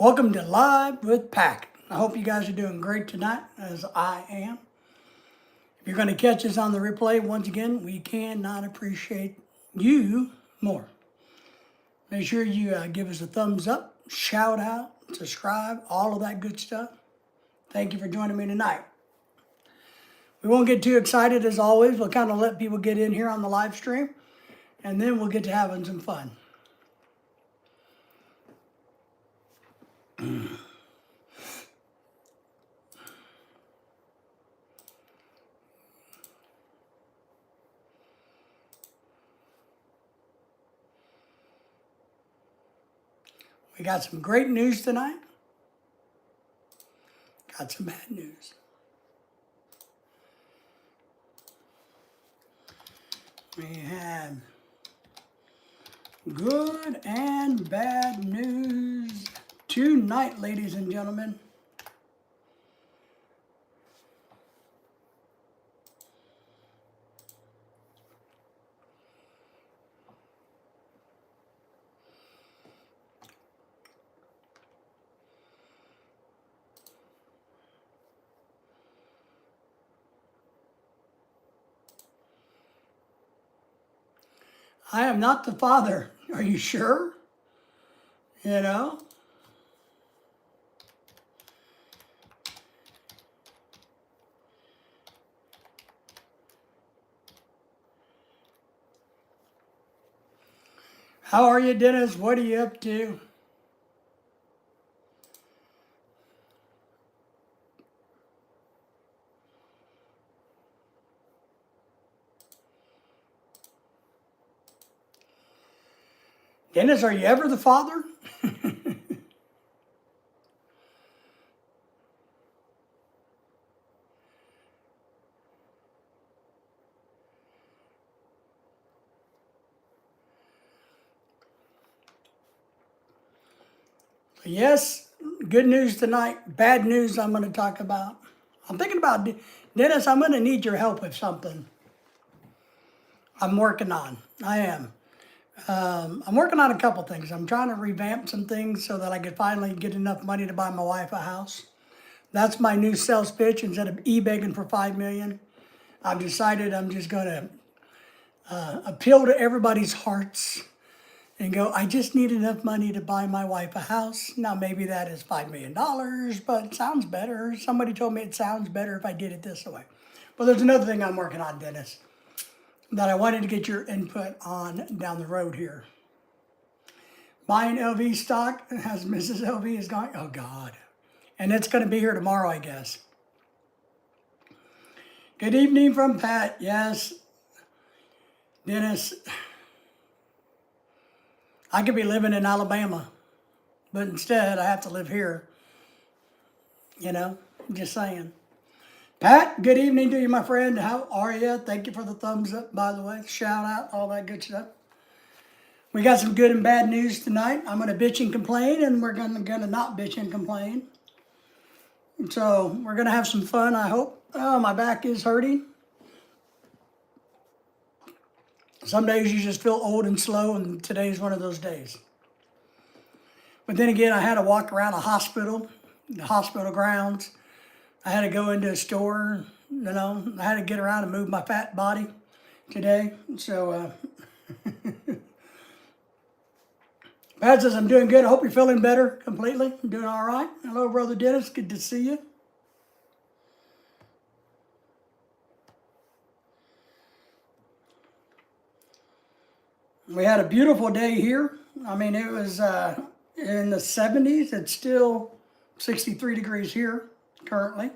Welcome to Live with PAC. I hope you guys are doing great tonight, as I am. If you're going to catch us on the replay, once again, we cannot appreciate you more. Make sure you give us a thumbs up, shout out, subscribe, all of that good stuff. Thank you for joining me tonight. We won't get too excited as always. We'll kind of let people get in here on the live stream, and then we'll get to having some fun. We got some great news tonight. Got some bad news. We have good and bad news tonight, ladies and gentlemen. I am not the father. Are you sure? You know? How are you, Dennis? What are you up to? Dennis, are you ever the father? Yes, good news tonight. Bad news I'm going to talk about. I'm thinking about, Dennis, I'm going to need your help with something I'm working on. I am. I'm working on a couple things. I'm trying to revamp some things so that I could finally get enough money to buy my wife a house. That's my new sales pitch. Instead of begging for $5 million, I've decided I'm just going to appeal to everybody's hearts and go, I just need enough money to buy my wife a house. Now, maybe that is $5 million, but it sounds better. Somebody told me it sounds better if I did it this way. But there's another thing I'm working on, Dennis, that I wanted to get your input on down the road here. Buying LV stock, as Mrs. LV is going, oh God. And it's going to be here tomorrow, I guess. Good evening from Pat. Yes, Dennis, I could be living in Alabama, but instead I have to live here. You know, I'm just saying. Pat, good evening to you, my friend. How are you? Thank you for the thumbs up, by the way. Shout out, all that good stuff. We got some good and bad news tonight. I'm going to bitch and complain, and we're going to not bitch and complain. So we're going to have some fun, I hope. Oh, my back is hurting. Some days you just feel old and slow, and today's one of those days. But then again, I had to walk around the hospital grounds. I had to go into a store, you know. I had to get around and move my fat body today. So, Pat says, I'm doing good. I hope you're feeling better completely. I'm doing all right. Hello, Brother Dennis. Good to see you. We had a beautiful day here. I mean, it was in the 70s. It's still 63 degrees here currently.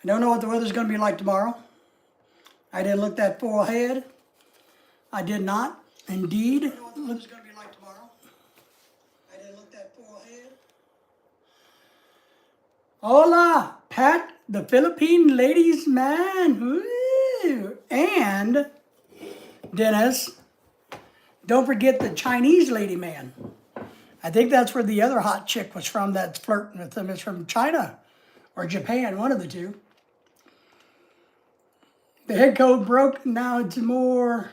I don't know what the weather's going to be like tomorrow. I didn't look that far ahead. I did not. Indeed. I don't know what the weather's going to be like tomorrow. I didn't look that far ahead. Hola, Pat, the Philippine ladies man. Woo. And Dennis, don't forget the Chinese lady man. I think that's where the other hot chick was from that's flirting with him. It's from China or Japan, one of the two. The head cold broke. Now it's no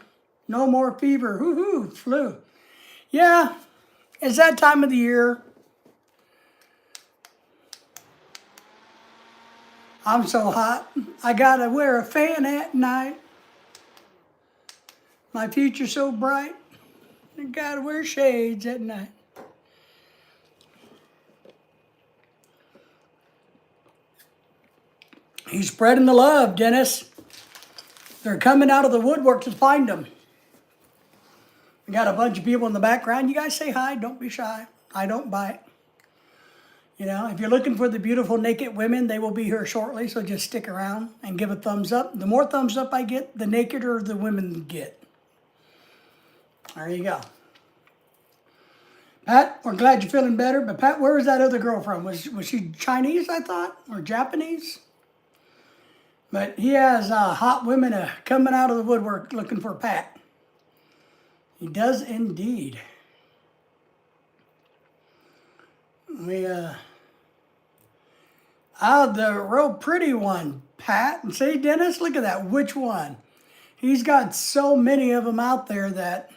more fever. Woohoo, flu. Yeah, it's that time of the year. I'm so hot. I gotta wear a fan at night. My future's so bright. I gotta wear shades at night. He's spreading the love, Dennis. They're coming out of the woodwork to find him. We got a bunch of people in the background. You guys say hi. Don't be shy. I don't bite. You know, if you're looking for the beautiful naked women, they will be here shortly. So just stick around and give a thumbs up. The more thumbs up I get, the nakeder the women get. There you go. Pat, we're glad you're feeling better. But Pat, where was that other girl from? Was she Chinese, I thought? Or Japanese? But he has hot women coming out of the woodwork looking for Pat. He does indeed. The real pretty one, Pat. And see, Dennis, look at that. Which one? He's got so many of them out there that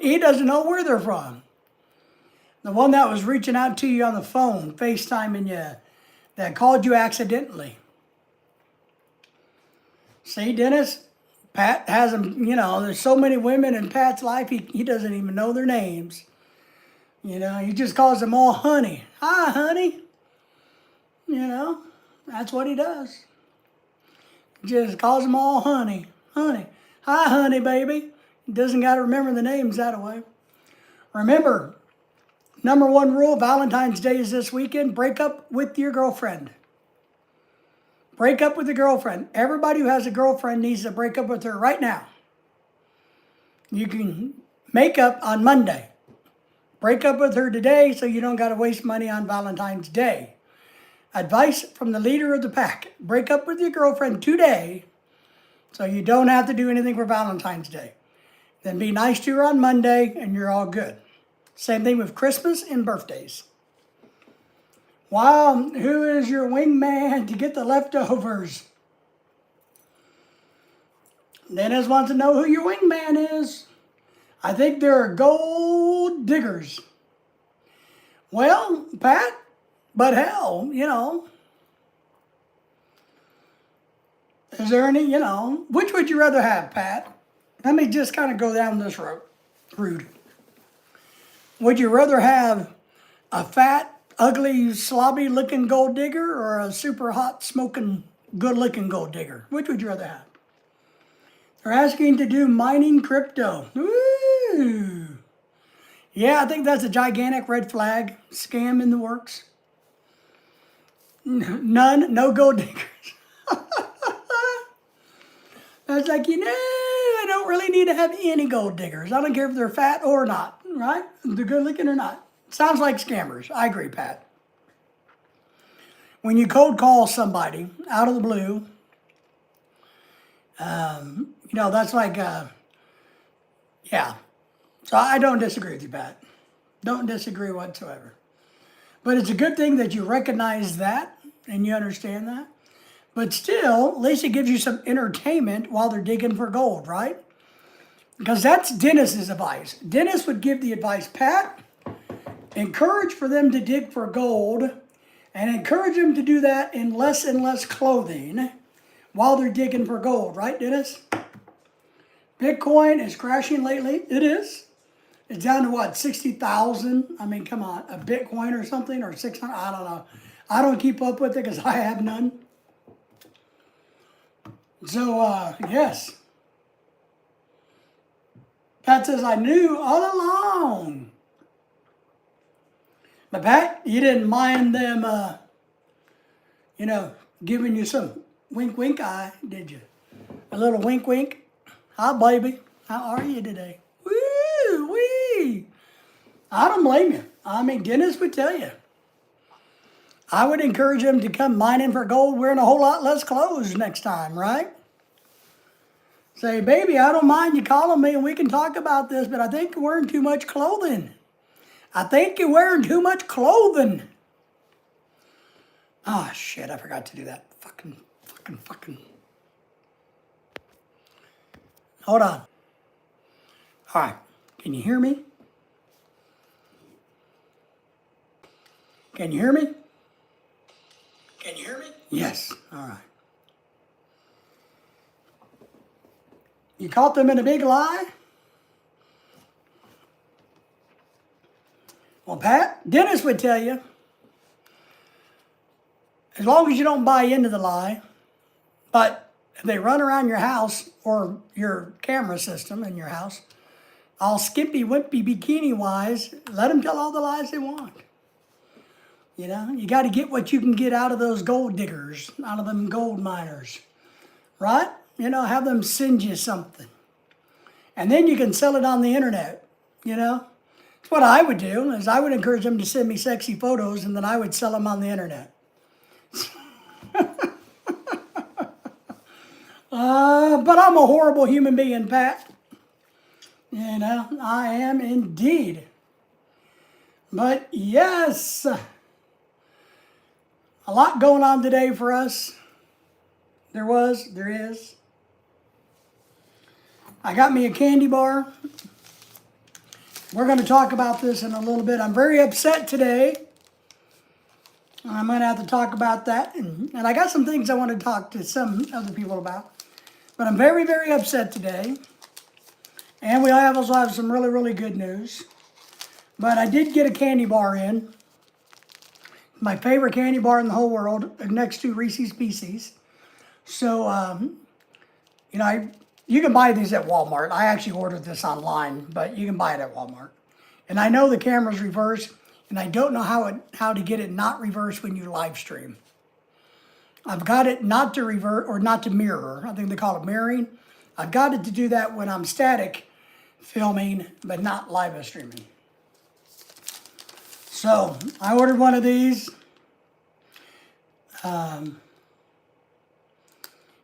he doesn't know where they're from. The one that was reaching out to you on the phone, FaceTiming you, that called you accidentally. See, Dennis, Pat has them, you know, there's so many women in Pat's life, he doesn't even know their names. You know, he just calls them all honey. Hi, honey. You know, that's what he does. Just calls them all honey. Honey. Hi, honey, baby. He doesn't got to remember the names that way. Remember, number one rule, Valentine's Day is this weekend. Break up with your girlfriend. Break up with your girlfriend. Everybody who has a girlfriend needs to break up with her right now. You can make up on Monday. Break up with her today so you don't got to waste money on Valentine's Day. Advice from the leader of the pack. Break up with your girlfriend today so you don't have to do anything for Valentine's Day. Then be nice to her on Monday and you're all good. Same thing with Christmas and birthdays. Wow, who is your wingman to get the leftovers? Dennis wants to know who your wingman is. I think they're gold diggers. Well, Pat, but hell, you know. Is there any, you know, which would you rather have, Pat? Let me just kind of go down this road. Would you rather have a fat, ugly, slobby-looking gold digger or a super hot, smoking, good-looking gold digger? Which would you rather have? They're asking to do mining crypto. Ooh. Yeah, I think that's a gigantic red flag scam in the works. None, no gold diggers. That's like, you know, I don't really need to have any gold diggers. I don't care if they're fat or not, right? They're good looking or not. Sounds like scammers. I agree, Pat. When you cold call somebody out of the blue, you know, that's like, yeah. So I don't disagree with you, Pat. Don't disagree whatsoever. But it's a good thing that you recognize that and you understand that. But still, at least it gives you some entertainment while they're digging for gold, right? Because that's Dennis's advice. Dennis would give the advice, Pat, encourage for them to dig for gold and encourage them to do that in less and less clothing while they're digging for gold, right, Dennis? Bitcoin is crashing lately. It is. It's down to what, 60,000? I mean, come on, a Bitcoin or something, or 600, I don't know. I don't keep up with it because I have none. So, yes. Pat says, I knew all along. But Pat, you didn't mind them, you know, giving you some wink, wink eye, did you? A little wink, wink. Hi, baby. How are you today? Woo wee. I don't blame you. I mean, Dennis would tell you. I would encourage him to come mining for gold wearing a whole lot less clothes next time, right? Say, baby, I don't mind you calling me and we can talk about this, but I think you're wearing too much clothing. I think you're wearing too much clothing. Oh, shit, I forgot to do that. Fucking. Hold on. All right. Can you hear me? Can you hear me? Can you hear me? Yes. All right. You caught them in a big lie? Well, Pat, Dennis would tell you, as long as you don't buy into the lie, but if they run around your house or your camera system in your house, all skimpy, wimpy, bikini-wise, let them tell all the lies they want. You know, you got to get what you can get out of those gold diggers, out of them gold miners, right? You know, have them send you something. And then you can sell it on the internet, you know. It's what I would do, is I would encourage them to send me sexy photos, and then I would sell them on the internet. But I'm a horrible human being, Pat. You know, I am indeed. But yes, a lot going on today for us. There is. I got me a candy bar. We're going to talk about this in a little bit. I'm very upset today. I'm going to have to talk about that. And I got some things I want to talk to some other people about. But I'm very, very upset today. And we also have some really, really good news. But I did get a candy bar in. My favorite candy bar in the whole world, next to Reese's Pieces. So, you know, you can buy these at Walmart. I actually ordered this online, but you can buy it at Walmart. And I know the camera's reversed, and I don't know how to get it not reversed when you live stream. I've got it not to revert or not to mirror. I think they call it mirroring. I've got it to do that when I'm static filming, but not live streaming. So I ordered one of these. And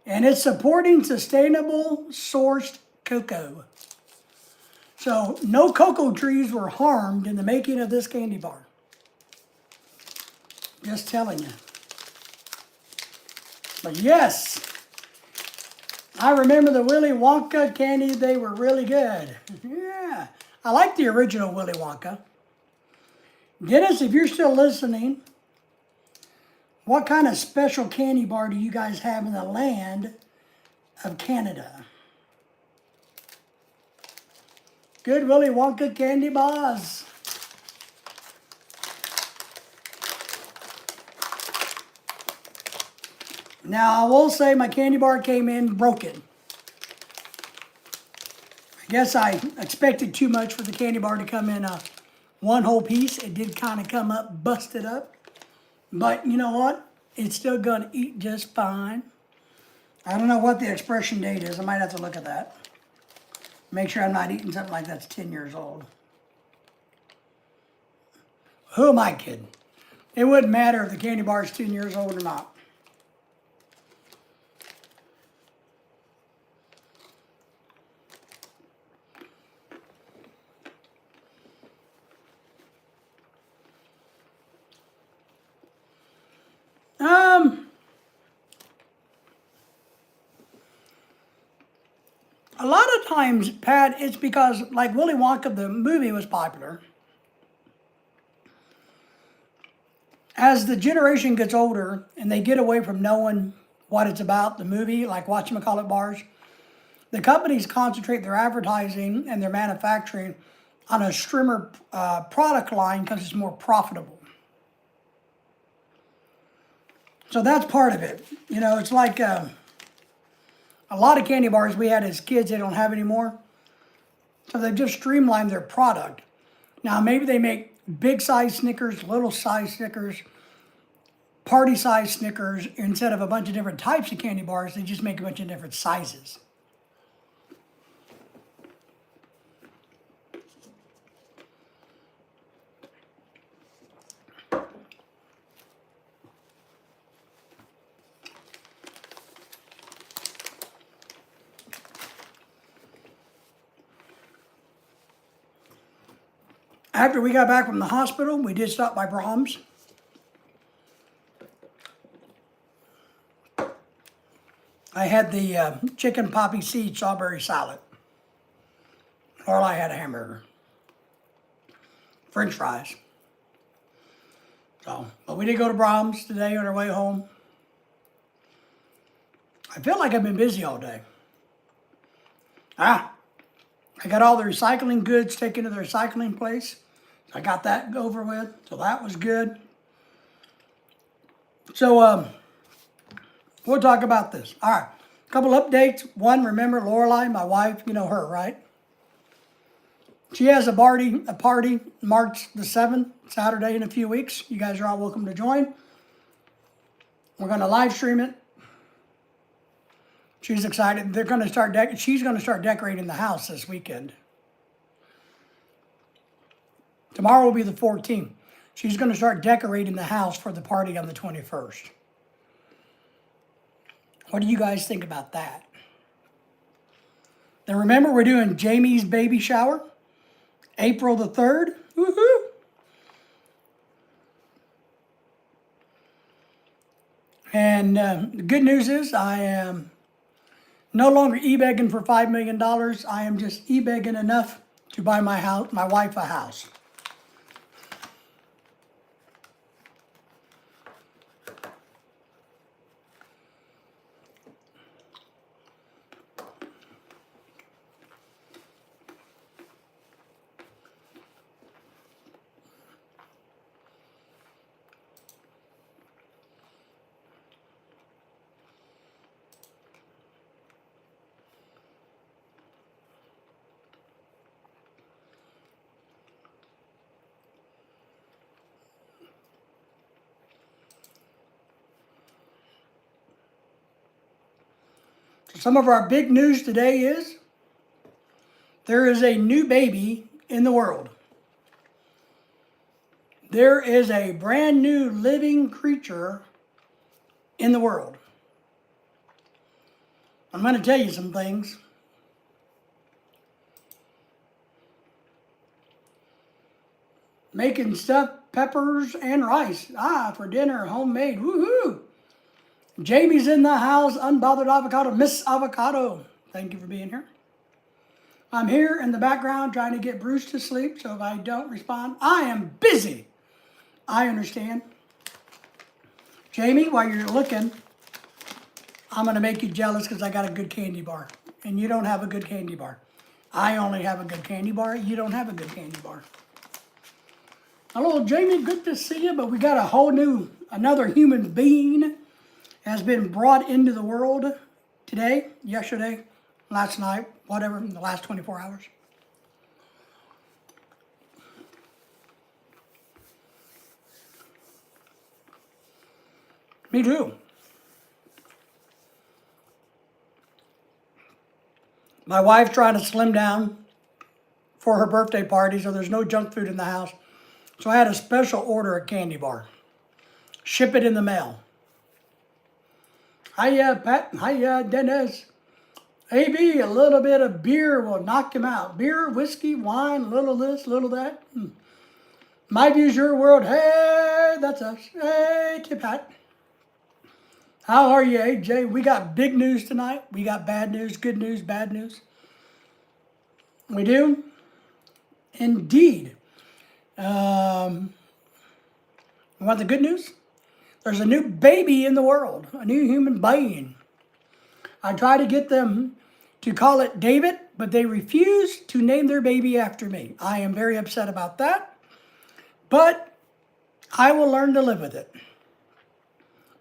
it's supporting sustainable sourced cocoa. So no cocoa trees were harmed in the making of this candy bar. Just telling you. But yes, I remember the Willy Wonka candy. They were really good. Yeah, I like the original Willy Wonka. Dennis, if you're still listening, what kind of special candy bar do you guys have in the land of Canada? Good Willy Wonka candy bars. Now, I will say my candy bar came in broken. I guess I expected too much for the candy bar to come in one whole piece. It did kind of come up, busted up. But you know what? It's still going to eat just fine. I don't know what the expiration date is. I might have to look at that. Make sure I'm not eating something like that's 10 years old. Who am I kidding? It wouldn't matter if the candy bar is 10 years old or not. A lot of times, Pat, it's because, like Willy Wonka, the movie was popular. As the generation gets older and they get away from knowing what it's about, the movie, like whatchamacallit bars, the companies concentrate their advertising and their manufacturing on a trimmer product line because it's more profitable. So that's part of it. You know, it's like a lot of candy bars we had as kids, they don't have anymore. So they've just streamlined their product. Now, maybe they make big size Snickers, little size Snickers, party size Snickers. Instead of a bunch of different types of candy bars, they just make a bunch of different sizes. After we got back from the hospital, we did stop by Brahms. I had the chicken poppy seed strawberry salad. Or I had a hamburger. French fries. So, but we did go to Brahms today on our way home. I feel like I've been busy all day. I got all the recycling goods taken to the recycling place. I got that over with, so that was good. So, we'll talk about this. All right, a couple updates. One, remember Lorelai, my wife, you know her, right? She has a party March the 7th, Saturday in a few weeks. You guys are all welcome to join. We're going to live stream it. She's excited. She's going to start decorating the house this weekend. Tomorrow will be the 14th. She's going to start decorating the house for the party on the 21st. What do you guys think about that? Then remember, we're doing Jamie's baby shower, April the 3rd. Woohoo! And the good news is I am no longer e-begging for $5 million. I am just e-begging enough to buy my wife a house. Some of our big news today is there is a new baby in the world. There is a brand new living creature in the world. I'm going to tell you some things. Making stuffed peppers and rice. For dinner, homemade. Woohoo! Jamie's in the house, unbothered avocado, Miss Avocado. Thank you for being here. I'm here in the background trying to get Bruce to sleep, so if I don't respond, I am busy. I understand. Jamie, while you're looking, I'm going to make you jealous because I got a good candy bar, and you don't have a good candy bar. I only have a good candy bar. You don't have a good candy bar. Hello, Jamie. Good to see you, but we got another human being has been brought into the world today, yesterday, last night, whatever, in the last 24 hours. Me too. My wife's trying to slim down for her birthday party, so there's no junk food in the house. So I had a special order a candy bar. Ship it in the mail. Hiya, Pat. Hiya, Dennis. AB, a little bit of beer will knock him out. Beer, whiskey, wine, little this, little that. My view's your world. Hey, that's us. Hey, to Pat. How are you, AJ? We got big news tonight. We got bad news, good news, bad news. We do? Indeed. You want the good news? There's a new baby in the world, a new human being. I tried to get them to call it David, but they refused to name their baby after me. I am very upset about that, but I will learn to live with it.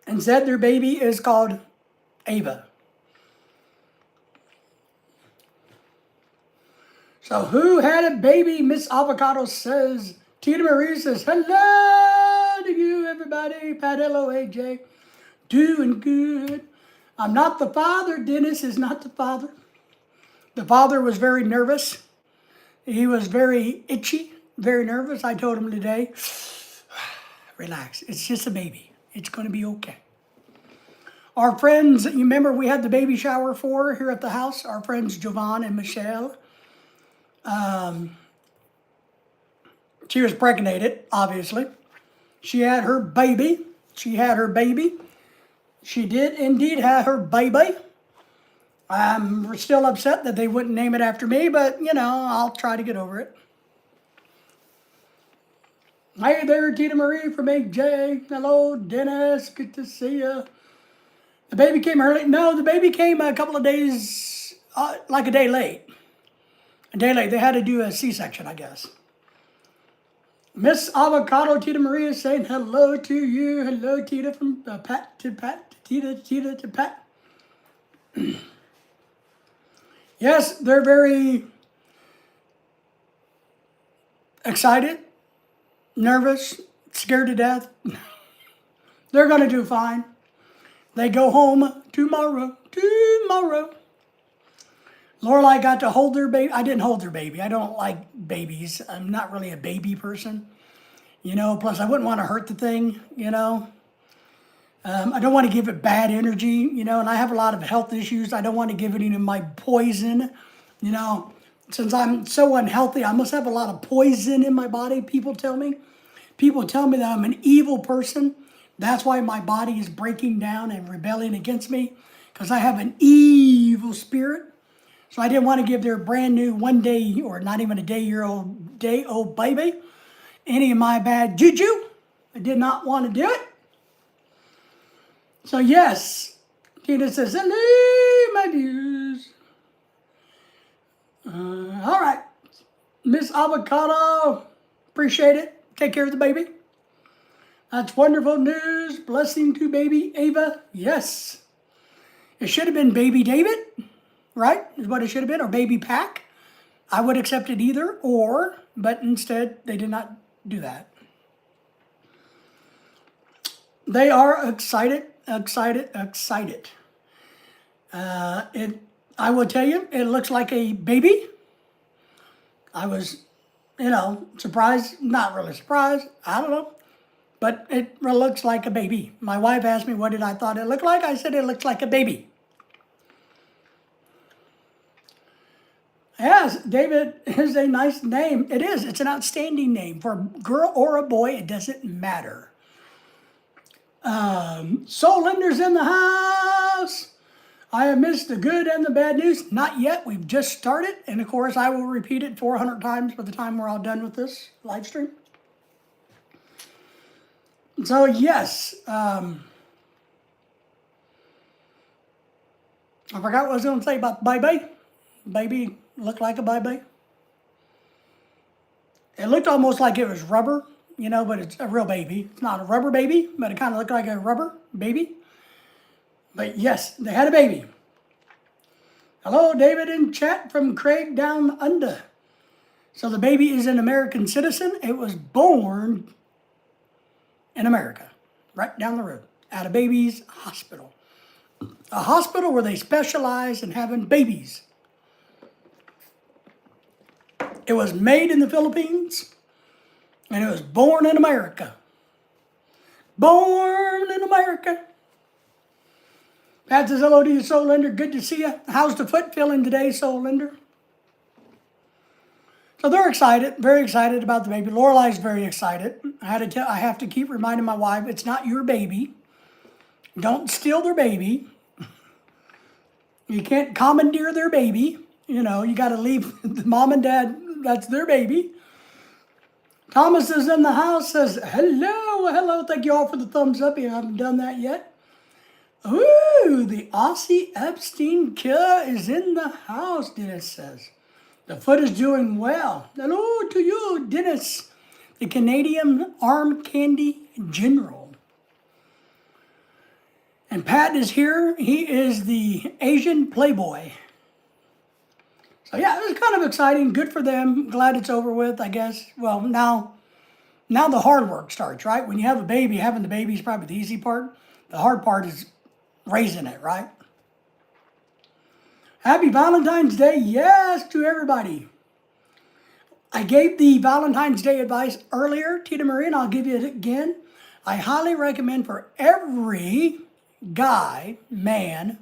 Instead, their baby is called Ava. So who had a baby? Miss Avocado says. Tina Marie says, hello to you, everybody. Pat, hello, AJ. Doing good. I'm not the father. Dennis is not the father. The father was very nervous. He was very itchy, very nervous. I told him today, relax. It's just a baby. It's going to be okay. Our friends, you remember we had the baby shower for here at the house? Our friends Jovan and Michelle. She was pregnated, obviously. She had her baby. She did indeed have her baby. I'm still upset that they wouldn't name it after me, but, I'll try to get over it. Hey there, Tina Marie from AJ. Hello, Dennis. Good to see you. The baby came early. No, the baby came a couple of days, like a day late. A day late. They had to do a C-section, I guess. Miss Avocado Tita Marie is saying hello to you. Hello, Tita, from Pat to Pat, Tita to Pat. Yes, they're very excited, nervous, scared to death. They're going to do fine. They go home tomorrow. Lorelai got to hold their baby. I didn't hold their baby. I don't like babies. I'm not really a baby person. Plus I wouldn't want to hurt the thing, I don't want to give it bad energy, and I have a lot of health issues. I don't want to give it any of my poison, Since I'm so unhealthy, I must have a lot of poison in my body, people tell me. People tell me that I'm an evil person. That's why my body is breaking down and rebelling against me, because I have an evil spirit. So I didn't want to give their brand new 1 day, or not even a day old baby any of my bad juju. I did not want to do it. So yes, Tina says, hello, my dears. All right, Miss Avocado, appreciate it. Take care of the baby. That's wonderful news. Blessing to baby Ava. Yes. It should have been baby David, right? Is what it should have been, or baby PAC. I would accept it either, but instead they did not do that. They are excited. I will tell you, it looks like a baby. I was, surprised, not really surprised, I don't know. But it really looks like a baby. My wife asked me what did I thought it looked like. I said it looks like a baby. Yes, David is a nice name. It is. It's an outstanding name. For a girl or a boy, it doesn't matter. Soul Lender's in the house. I have missed the good and the bad news. Not yet. We've just started. And of course, I will repeat it 400 times by the time we're all done with this live stream. So yes, I forgot what I was going to say about baby. Baby looked like a baby. It looked almost like it was rubber, but it's a real baby. It's not a rubber baby, but it kind of looked like a rubber baby. But yes, they had a baby. Hello, David in chat from Craig down under. So the baby is an American citizen. It was born in America, right down the road, at a baby's hospital. A hospital where they specialize in having babies. It was made in the Philippines, and it was born in America. Born in America. Pat says hello to you, Soul Lender. Good to see you. How's the foot feeling today, Soul Lender? So they're excited, very excited about the baby. Lorelai's very excited. I have to keep reminding my wife, it's not your baby. Don't steal their baby. You can't commandeer their baby. You got to leave the mom and dad, that's their baby. Thomas is in the house, says, hello. Thank you all for the thumbs up. You haven't done that yet. Ooh, the Aussie Epstein killer is in the house, Dennis says. The foot is doing well. Hello to you, Dennis, the Canadian Arm Candy General. And Pat is here. He is the Asian Playboy. So yeah, it was kind of exciting. Good for them. Glad it's over with, I guess. Well, now the hard work starts, right? When you have a baby, having the baby is probably the easy part. The hard part is raising it, right? Happy Valentine's Day, yes, to everybody. I gave the Valentine's Day advice earlier, Tina Marie, and I'll give you it again. I highly recommend for every guy, man,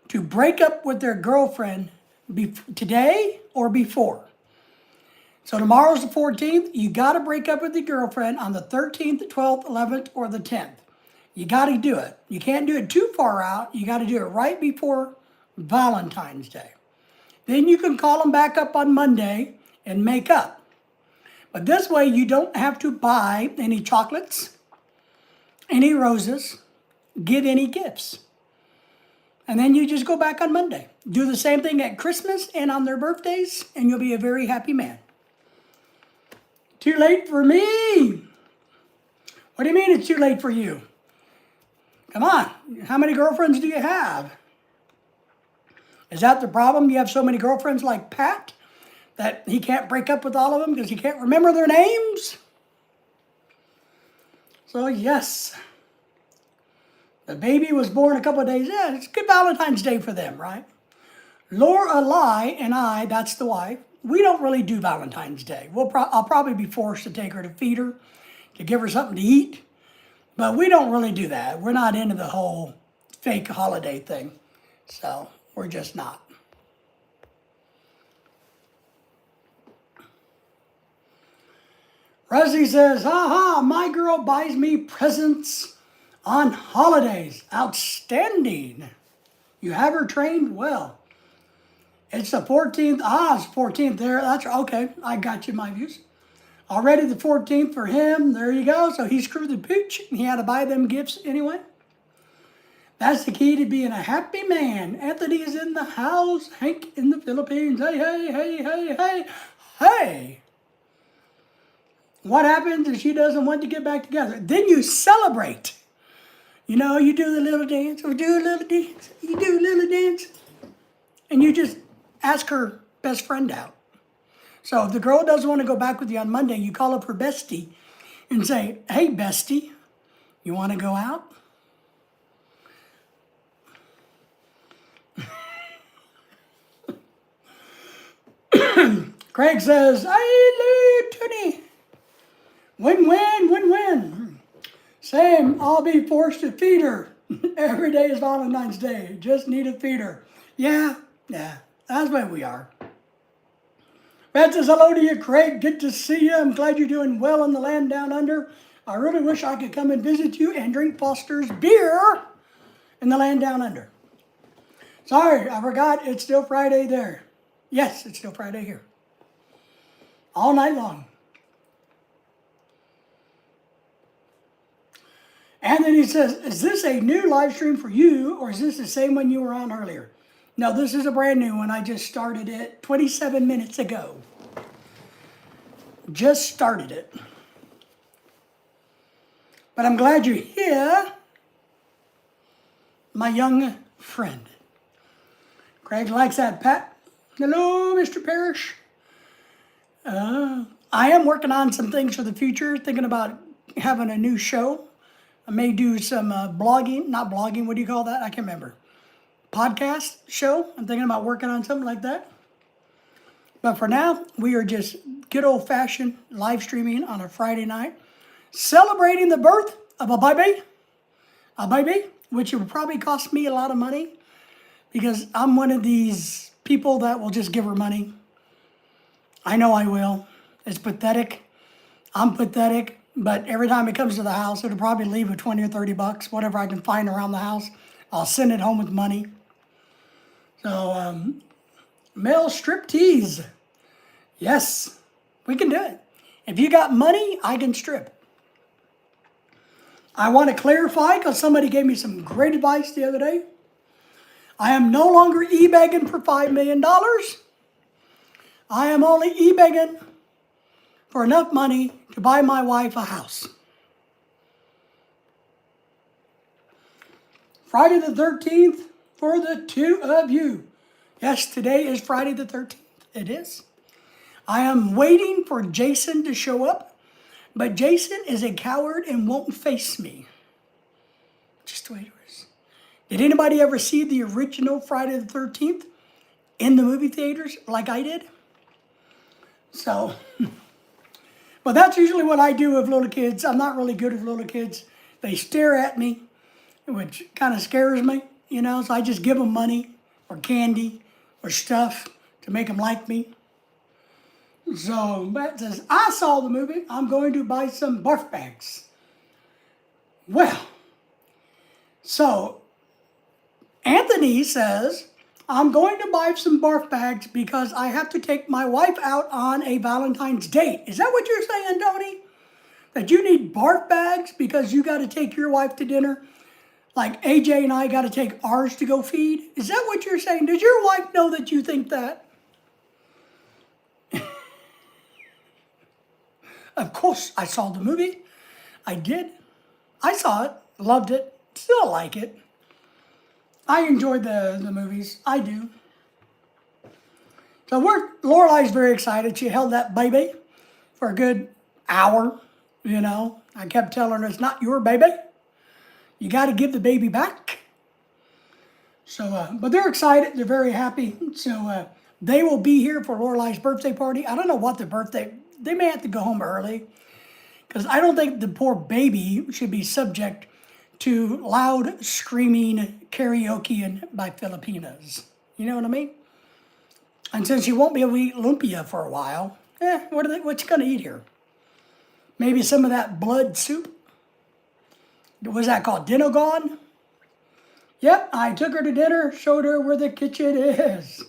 to break up with their girlfriend today or before. So tomorrow's the 14th. You got to break up with your girlfriend on the 13th, the 12th, 11th, or the 10th. You got to do it. You can't do it too far out. You got to do it right before Valentine's Day. Then you can call them back up on Monday and make up. But this way you don't have to buy any chocolates, any roses, get any gifts. And then you just go back on Monday. Do the same thing at Christmas and on their birthdays, and you'll be a very happy man. Too late for me. What do you mean it's too late for you? Come on, how many girlfriends do you have? Is that the problem? You have so many girlfriends like Pat that he can't break up with all of them because he can't remember their names? So yes, the baby was born a couple of days. Yeah, it's good Valentine's Day for them, right? Laura Lai and I, that's the wife, we don't really do Valentine's Day. I'll probably be forced to take her to feed her, to give her something to eat. But we don't really do that. We're not into the whole fake holiday thing. So we're just not. Rusty says, haha, my girl buys me presents on holidays. Outstanding. You have her trained well. It's the 14th. It's 14th there. That's okay. I got you, my views. Already the 14th for him. There you go. So he screwed the pooch. He had to buy them gifts anyway. That's the key to being a happy man. Anthony is in the house. Hank in the Philippines. Hey, hey, hey, hey, hey, hey. What happens if she doesn't want to get back together? Then you celebrate. You know, you do the little dance, or do a little dance. You do a little dance. And you just ask her best friend out. So if the girl doesn't want to go back with you on Monday, you call up her bestie and say, hey, bestie, you want to go out? Craig says, I love Tony. Win-win, win-win. Same, I'll be forced to feed her. Every day is Valentine's Day. Just need to feed her. Yeah, that's where we are. Brad says, hello to you, Craig. Good to see you. I'm glad you're doing well in the land down under. I really wish I could come and visit you and drink Foster's beer in the land down under. Sorry, I forgot. It's still Friday there. Yes, it's still Friday here. All night long. And then he says, is this a new live stream for you, or is this the same one you were on earlier? No, this is a brand new one. I just started it 27 minutes ago. Just started it. But I'm glad you're here, my young friend. Craig likes that, Pat. Hello, Mr. Parrish. I am working on some things for the future, thinking about having a new show. I may do some blogging, not blogging, what do you call that? I can't remember. Podcast show. I'm thinking about working on something like that. But for now, we are just good old-fashioned live streaming on a Friday night, celebrating the birth of a baby, which will probably cost me a lot of money because I'm one of these people that will just give her money. I know I will. It's pathetic. I'm pathetic. But every time it comes to the house, it'll probably leave with 20 or 30 bucks, whatever I can find around the house. I'll send it home with money. So, male striptease. Yes, we can do it. If you got money, I can strip. I want to clarify because somebody gave me some great advice the other day. I am no longer e-begging for $5 million. I am only e-begging for enough money to buy my wife a house. Friday the 13th for the two of you. Yes, today is Friday the 13th. It is. I am waiting for Jason to show up, but Jason is a coward and won't face me. Just wait. Did anybody ever see the original Friday the 13th in the movie theaters like I did? So, well, that's usually what I do with little kids. I'm not really good with little kids. They stare at me, which kind of scares me, you know, so I just give them money or candy or stuff to make them like me. So, Matt says, I saw the movie. I'm going to buy some barf bags. Well, so Anthony says, I'm going to buy some barf bags because I have to take my wife out on a Valentine's date. Is that what you're saying, Tony? That you need barf bags because you got to take your wife to dinner? Like AJ and I got to take ours to go feed? Is that what you're saying? Does your wife know that you think that? Of course, I saw the movie. I did. I saw it, loved it, still like it. I enjoyed the movies. I do. So Lorelai's very excited. She held that baby for a good hour, you know. I kept telling her, it's not your baby. You got to give the baby back. So, but they're excited. They're very happy. So they will be here for Lorelai's birthday party. I don't know what the birthday, they may have to go home early because I don't think the poor baby should be subject to loud screaming karaoke by Filipinas. You know what I mean? And since you won't be able to eat lumpia for a while, what you gonna eat here? Maybe some of that blood soup? What's that called? Dinogon? Yep, I took her to dinner, showed her where the kitchen is.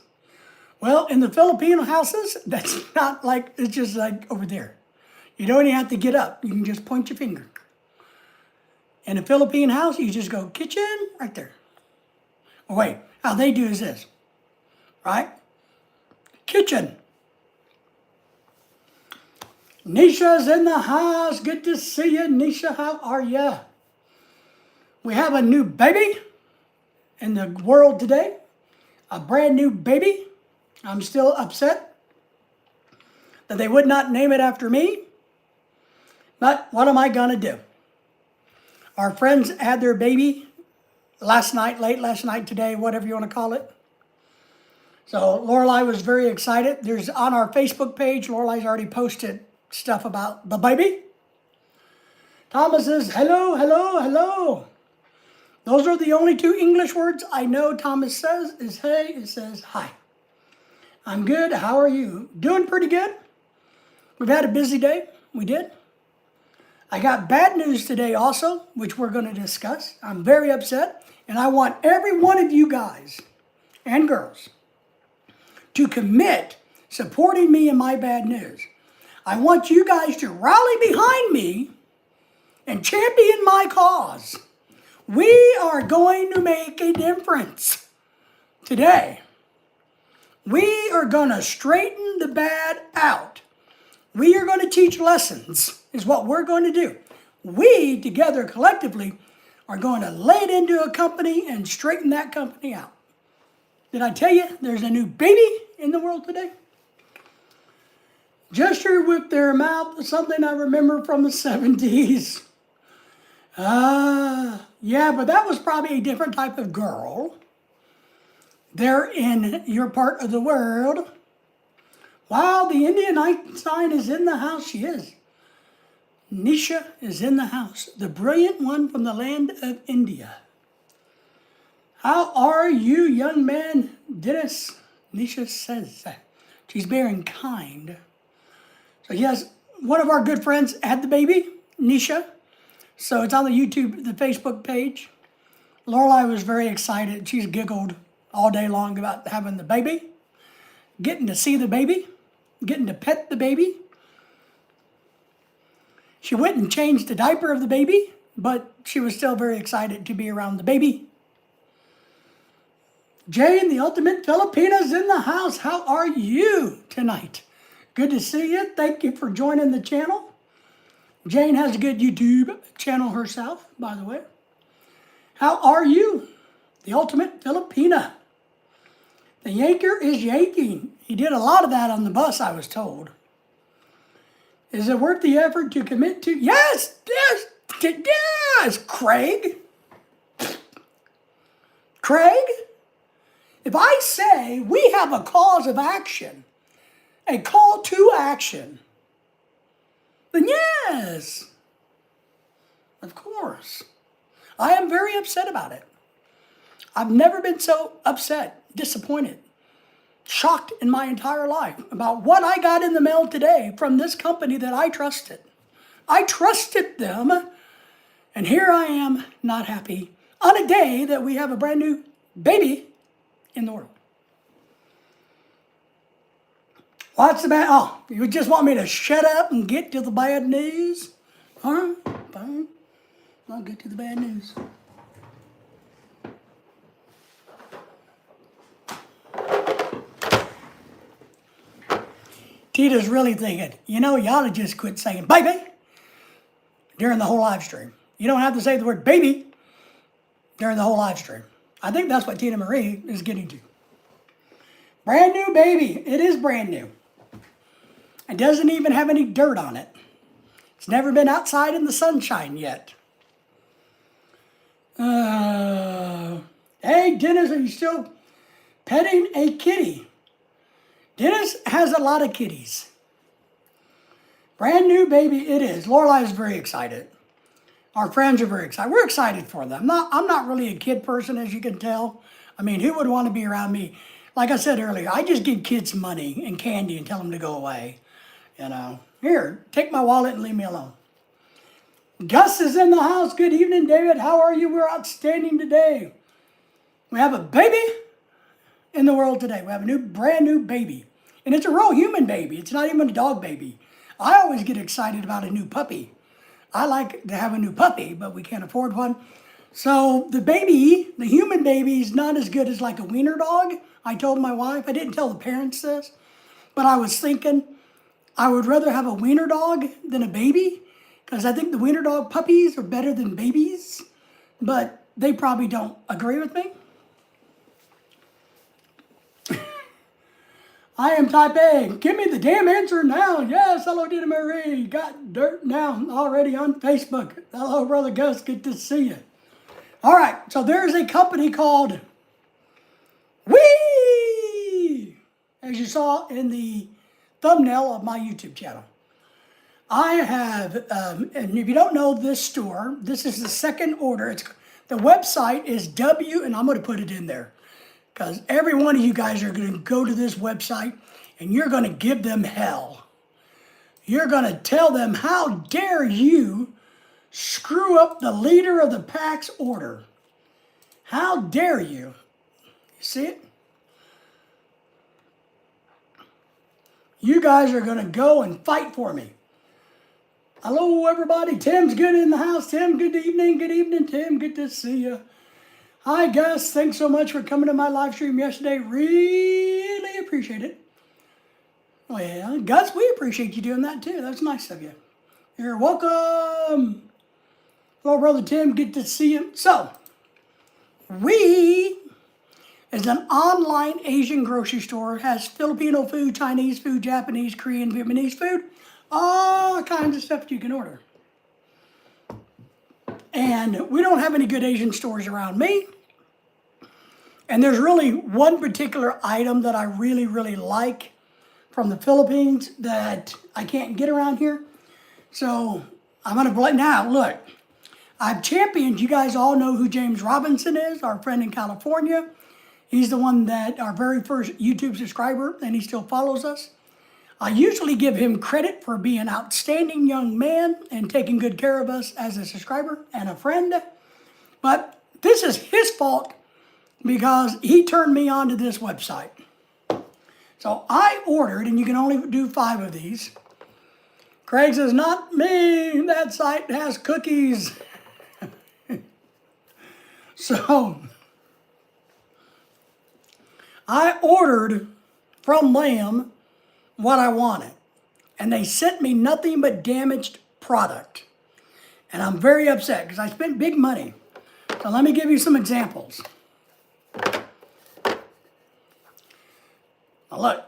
Well, in the Filipino houses, that's not like, it's just like over there. You don't even have to get up. You can just point your finger. In a Philippine house, you just go, kitchen, right there. Oh, wait, how they do is this, right? Kitchen. Nisha's in the house. Good to see you, Nisha. How are you? We have a new baby in the world today. A brand new baby. I'm still upset that they would not name it after me. But what am I going to do? Our friends had their baby last night, late last night, today, whatever you want to call it. So Lorelai was very excited. There's on our Facebook page, Lorelai's already posted stuff about the baby. Thomas says, hello, hello, hello. Those are the only two English words I know Thomas says is hey, it says hi. I'm good, how are you? Doing pretty good. We've had a busy day, we did. I got bad news today also, which we're going to discuss. I'm very upset, and I want every one of you guys and girls to commit supporting me in my bad news. I want you guys to rally behind me and champion my cause. We are going to make a difference today. We are going to straighten the bad out. We are going to teach lessons, is what we're going to do. We, together, collectively, are going to lay it into a company and straighten that company out. Did I tell you there's a new baby in the world today? Gesture with their mouth, something I remember from the 70s. Yeah, but that was probably a different type of girl. They're in your part of the world. Wow, the Indian Einstein is in the house. She is. Nisha is in the house. The brilliant one from the land of India. How are you, young man? Dennis, Nisha says. She's bearing kind. So yes, one of our good friends had the baby, Nisha. So it's on the YouTube, the Facebook page. Lorelai was very excited. She's giggled all day long about having the baby, getting to see the baby, getting to pet the baby. She went and changed the diaper of the baby, but she was still very excited to be around the baby. Jane, the ultimate Filipina's in the house. How are you tonight? Good to see you. Thank you for joining the channel. Jane has a good YouTube channel herself, by the way. How are you? The ultimate Filipina. The yanker is yanking. He did a lot of that on the bus, I was told. Is it worth the effort to commit to? Yes, yes, yes, Craig. Craig, if I say we have a cause of action, a call to action, then yes, of course. I am very upset about it. I've never been so upset, disappointed, shocked in my entire life about what I got in the mail today from this company that I trusted. I trusted them, and here I am not happy on a day that we have a brand new baby in the world. What's the bad? Oh, you just want me to shut up and get to the bad news? All right, fine. I'll get to the bad news. Tita's really thinking, you know, you ought to just quit saying baby during the whole live stream. You don't have to say the word baby during the whole live stream. I think that's what Tina Marie is getting to. Brand new baby. It is brand new. It doesn't even have any dirt on it. It's never been outside in the sunshine yet. Hey, Dennis, are you still petting a kitty? Dennis has a lot of kitties. Brand new baby it is. Lorelai is very excited. Our friends are very excited. We're excited for them. I'm not really a kid person, as you can tell. I mean, who would want to be around me? Like I said earlier, I just give kids money and candy and tell them to go away. You know, here, take my wallet and leave me alone. Gus is in the house. Good evening, David. How are you? We're outstanding today. We have a baby in the world today. We have a brand new baby. And it's a real human baby. It's not even a dog baby. I always get excited about a new puppy. I like to have a new puppy, but we can't afford one. So the baby, the human baby, is not as good as like a wiener dog. I told my wife, I didn't tell the parents this, but I was thinking I would rather have a wiener dog than a baby, because I think the wiener dog puppies are better than babies, but they probably don't agree with me. I am type A. Give me the damn answer now. Yes, hello, Dina Marie. Got dirt now already on Facebook. Hello, Brother Gus. Good to see you. All right, so there's a company called Weeee, as you saw in the thumbnail of my YouTube channel. I have, and if you don't know this store, this is the second order. The website is and I'm going to put it in there, because every one of you guys are going to go to this website and you're going to give them hell. You're going to tell them, how dare you screw up the leader of the PAC's order? How dare you? You see it? You guys are going to go and fight for me. Hello, everybody. Tim's good in the house. Tim, good evening. Good evening, Tim. Good to see you. Hi, Gus. Thanks so much for coming to my live stream yesterday. Really appreciate it. Well, Gus, we appreciate you doing that too. That's nice of you. You're welcome. Hello, Brother Tim. Good to see you. So, Weeee is an online Asian grocery store. It has Filipino food, Chinese food, Japanese, Korean, Vietnamese food. All kinds of stuff you can order. And we don't have any good Asian stores around me. And there's really one particular item that I really, really like from the Philippines that I can't get around here. So I'm going to now, look, I've championed, you guys all know who James Robinson is, our friend in California. He's the one that, our very first YouTube subscriber, and he still follows us. I usually give him credit for being an outstanding young man and taking good care of us as a subscriber and a friend. But this is his fault because he turned me on to this website. So I ordered, and you can only do 5 of these. Craig says, not me, that site has cookies. So I ordered from them what I wanted, and they sent me nothing but damaged product. And I'm very upset because I spent big money. So let me give you some examples. Now look,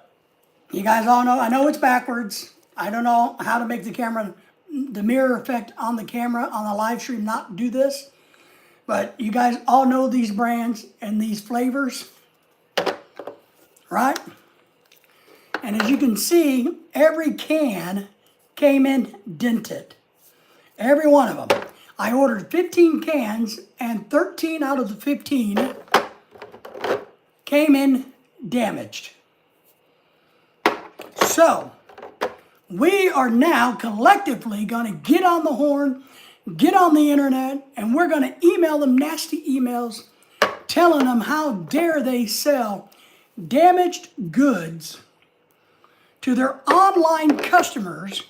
you guys all know, I know it's backwards. I don't know how to make the mirror effect on the camera on the live stream not do this. But you guys all know these brands and these flavors, right? And as you can see, every can came in dented. Every one of them. I ordered 15 cans, and 13 out of the 15 came in damaged. So, we are now collectively going to get on the horn, get on the internet, and we're going to email them nasty emails telling them how dare they sell damaged goods to their online customers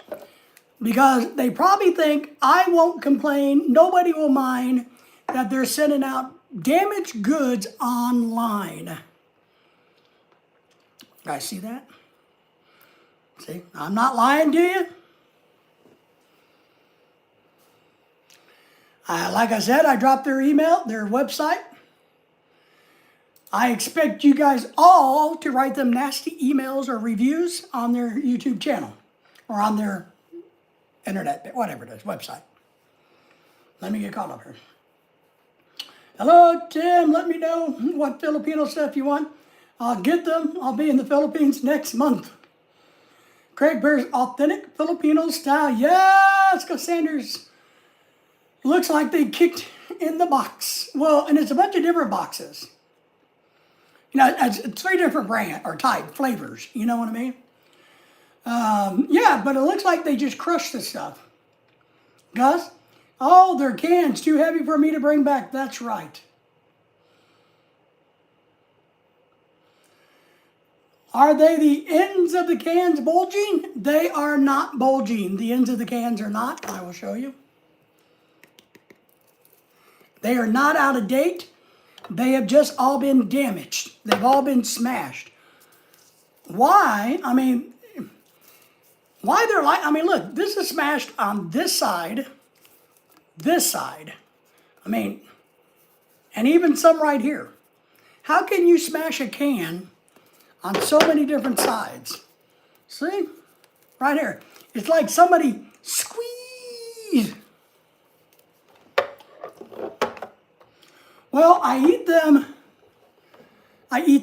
because they probably think I won't complain, nobody will mind that they're sending out damaged goods online. Guys, see that? See, I'm not lying to you. Like I said, I dropped their email, their website. I expect you guys all to write them nasty emails or reviews on their YouTube channel or on their internet, whatever it is, website. Let me get caught up here. Hello, Tim. Let me know what Filipino stuff you want. I'll get them. I'll be in the Philippines next month. Craig Bear's authentic Filipino style. Yes, because Sanders looks like they kicked in the box. Well, and it's a bunch of different boxes. You know, it's 3 different brand or type flavors. You know what I mean? Yeah, but it looks like they just crushed this stuff. Gus? Oh, their cans too heavy for me to bring back. That's right. Are they the ends of the cans bulging? They are not bulging. The ends of the cans are not. I will show you. They are not out of date. They have just all been damaged. They've all been smashed. Why? I mean, why they're like, I mean, look, this is smashed on this side. I mean, and even some right here. How can you smash a can on so many different sides? See? Right here. It's like somebody squeezed. Well, I eat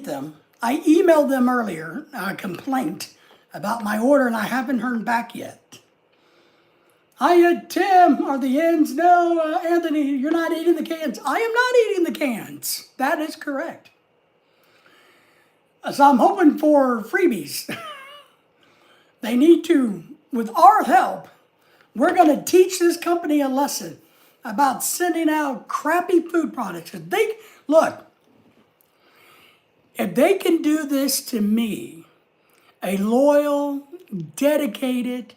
them. I emailed them earlier a complaint about my order, and I haven't heard back yet. Hiya, Tim. Are the ends? No, Anthony, you're not eating the cans. I am not eating the cans. That is correct. So I'm hoping for freebies. They need to, with our help, we're going to teach this company a lesson about sending out crappy food products. If they, look, if they can do this to me, a loyal, dedicated,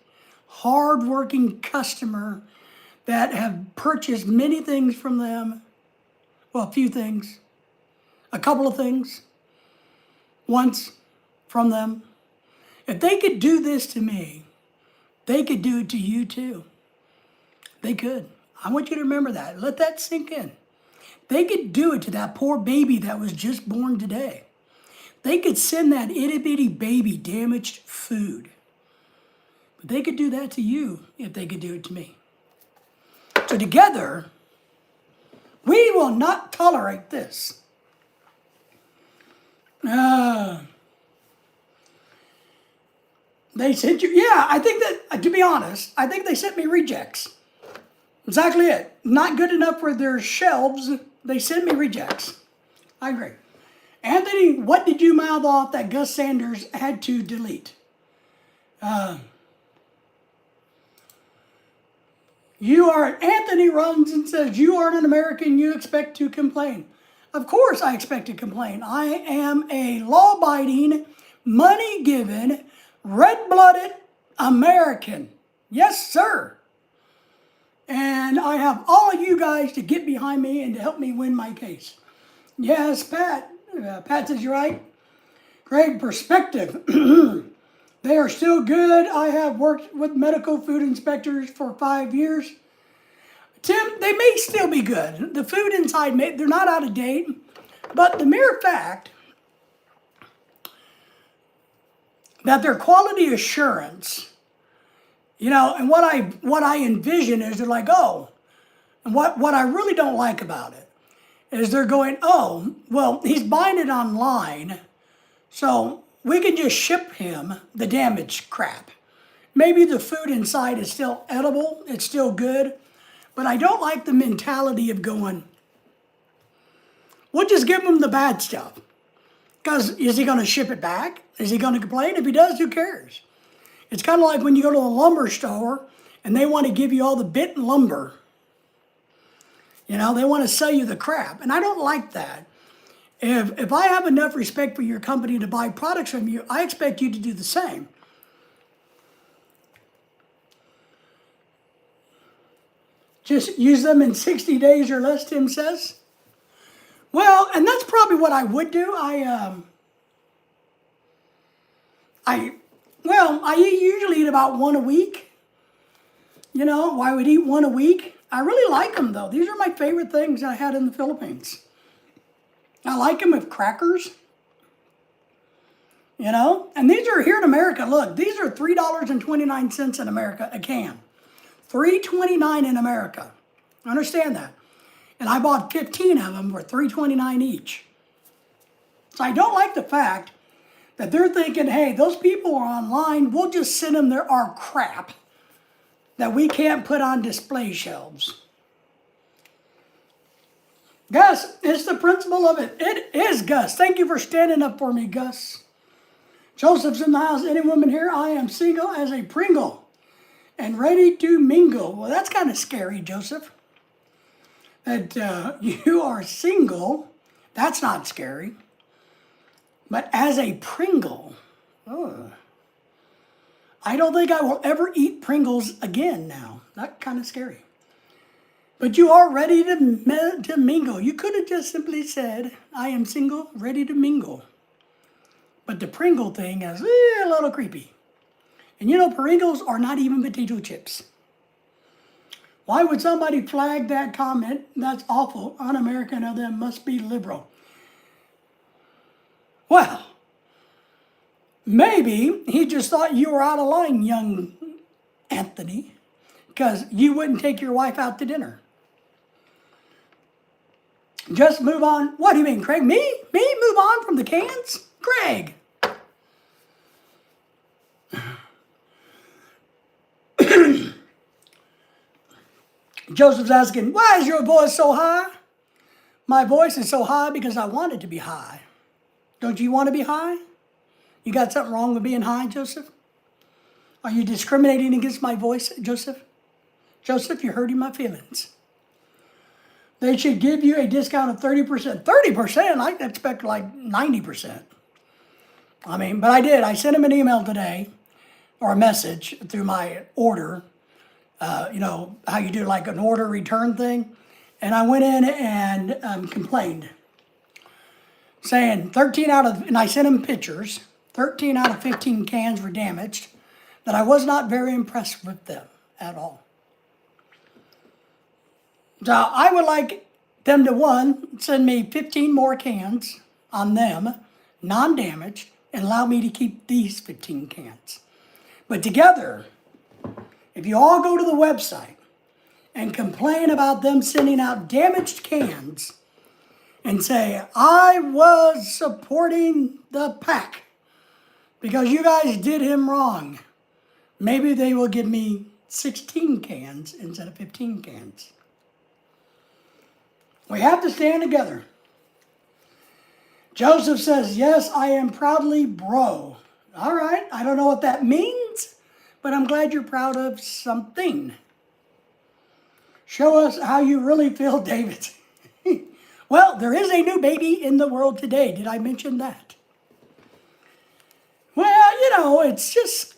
hard-working customer that have purchased many things from them, well, a few things, a couple of things, once from them. If they could do this to me, they could do it to you too. They could. I want you to remember that. Let that sink in. They could do it to that poor baby that was just born today. They could send that itty-bitty baby damaged food. But they could do that to you if they could do it to me. So together, we will not tolerate this. They sent you, yeah, I think that, to be honest, I think they sent me rejects. Exactly it. Not good enough for their shelves. They send me rejects. I agree. Anthony, what did you mouth off that Gus Sanders had to delete? Anthony runs and says, you aren't an American, you expect to complain. Of course I expect to complain. I am a law-abiding, money-giving, red-blooded American. Yes, sir. And I have all of you guys to get behind me and to help me win my case. Yes, Pat. Pat says you're right. Greg, perspective. They are still good. I have worked with medical food inspectors for 5 years. Tim, they may still be good. The food inside, they're not out of date. But the mere fact that their quality assurance, you know, and what I envision is they're like, oh, and what I really don't like about it is they're going, oh, well, he's buying it online, so we can just ship him the damaged crap. Maybe the food inside is still edible, it's still good, but I don't like the mentality of going, we'll just give him the bad stuff. Because is he going to ship it back? Is he going to complain? If he does, who cares? It's kind of like when you go to a lumber store and they want to give you all the bit lumber. You know, they want to sell you the crap. And I don't like that. If I have enough respect for your company to buy products from you, I expect you to do the same. Just use them in 60 days or less, Tim says. Well, and that's probably what I would do. I usually eat about one a week. You know, I would eat one a week. I really like them, though. These are my favorite things I had in the Philippines. I like them with crackers. You know, and these are here in America. Look, these are $3.29 in America a can. $3.29 in America. Understand that. And I bought 15 of them for $3.29 each. So I don't like the fact that they're thinking, hey, those people are online, we'll just send them our crap that we can't put on display shelves. Gus, it's the principle of it. It is, Gus. Thank you for standing up for me, Gus. Joseph's in the house. Any woman here? I am single as a Pringle and ready to mingle. Well, that's kind of scary, Joseph. That you are single. That's not scary. But as a Pringle, I don't think I will ever eat Pringles again now. That's kind of scary. But you are ready to mingle. You could have just simply said, I am single, ready to mingle. But the Pringle thing is a little creepy. And you know, Pringles are not even potato chips. Why would somebody flag that comment? That's awful. Un-American of them must be liberal. Well, maybe he just thought you were out of line, young Anthony, because you wouldn't take your wife out to dinner. Just move on. What do you mean, Craig? Me? Move on from the cans? Craig. Joseph's asking, why is your voice so high? My voice is so high because I want it to be high. Don't you want to be high? You got something wrong with being high, Joseph? Are you discriminating against my voice, Joseph? Joseph, you're hurting my feelings. They should give you a discount of 30%. 30%? I expect like 90%. I mean, but I did. I sent him an email today, or a message through my order. You know, how you do like an order return thing. And I went in and complained. Saying and I sent him pictures, 13 out of 15 cans were damaged, that I was not very impressed with them at all. So I would like them to, send me 15 more cans on them, non-damaged, and allow me to keep these 15 cans. But together, if you all go to the website and complain about them sending out damaged cans and say, I was supporting the PAC because you guys did him wrong, maybe they will give me 16 cans instead of 15 cans. We have to stand together. Joseph says, yes, I am proudly bro. All right, I don't know what that means, but I'm glad you're proud of something. Show us how you really feel, David. Well, there is a new baby in the world today. Did I mention that? Well, you know, it's just,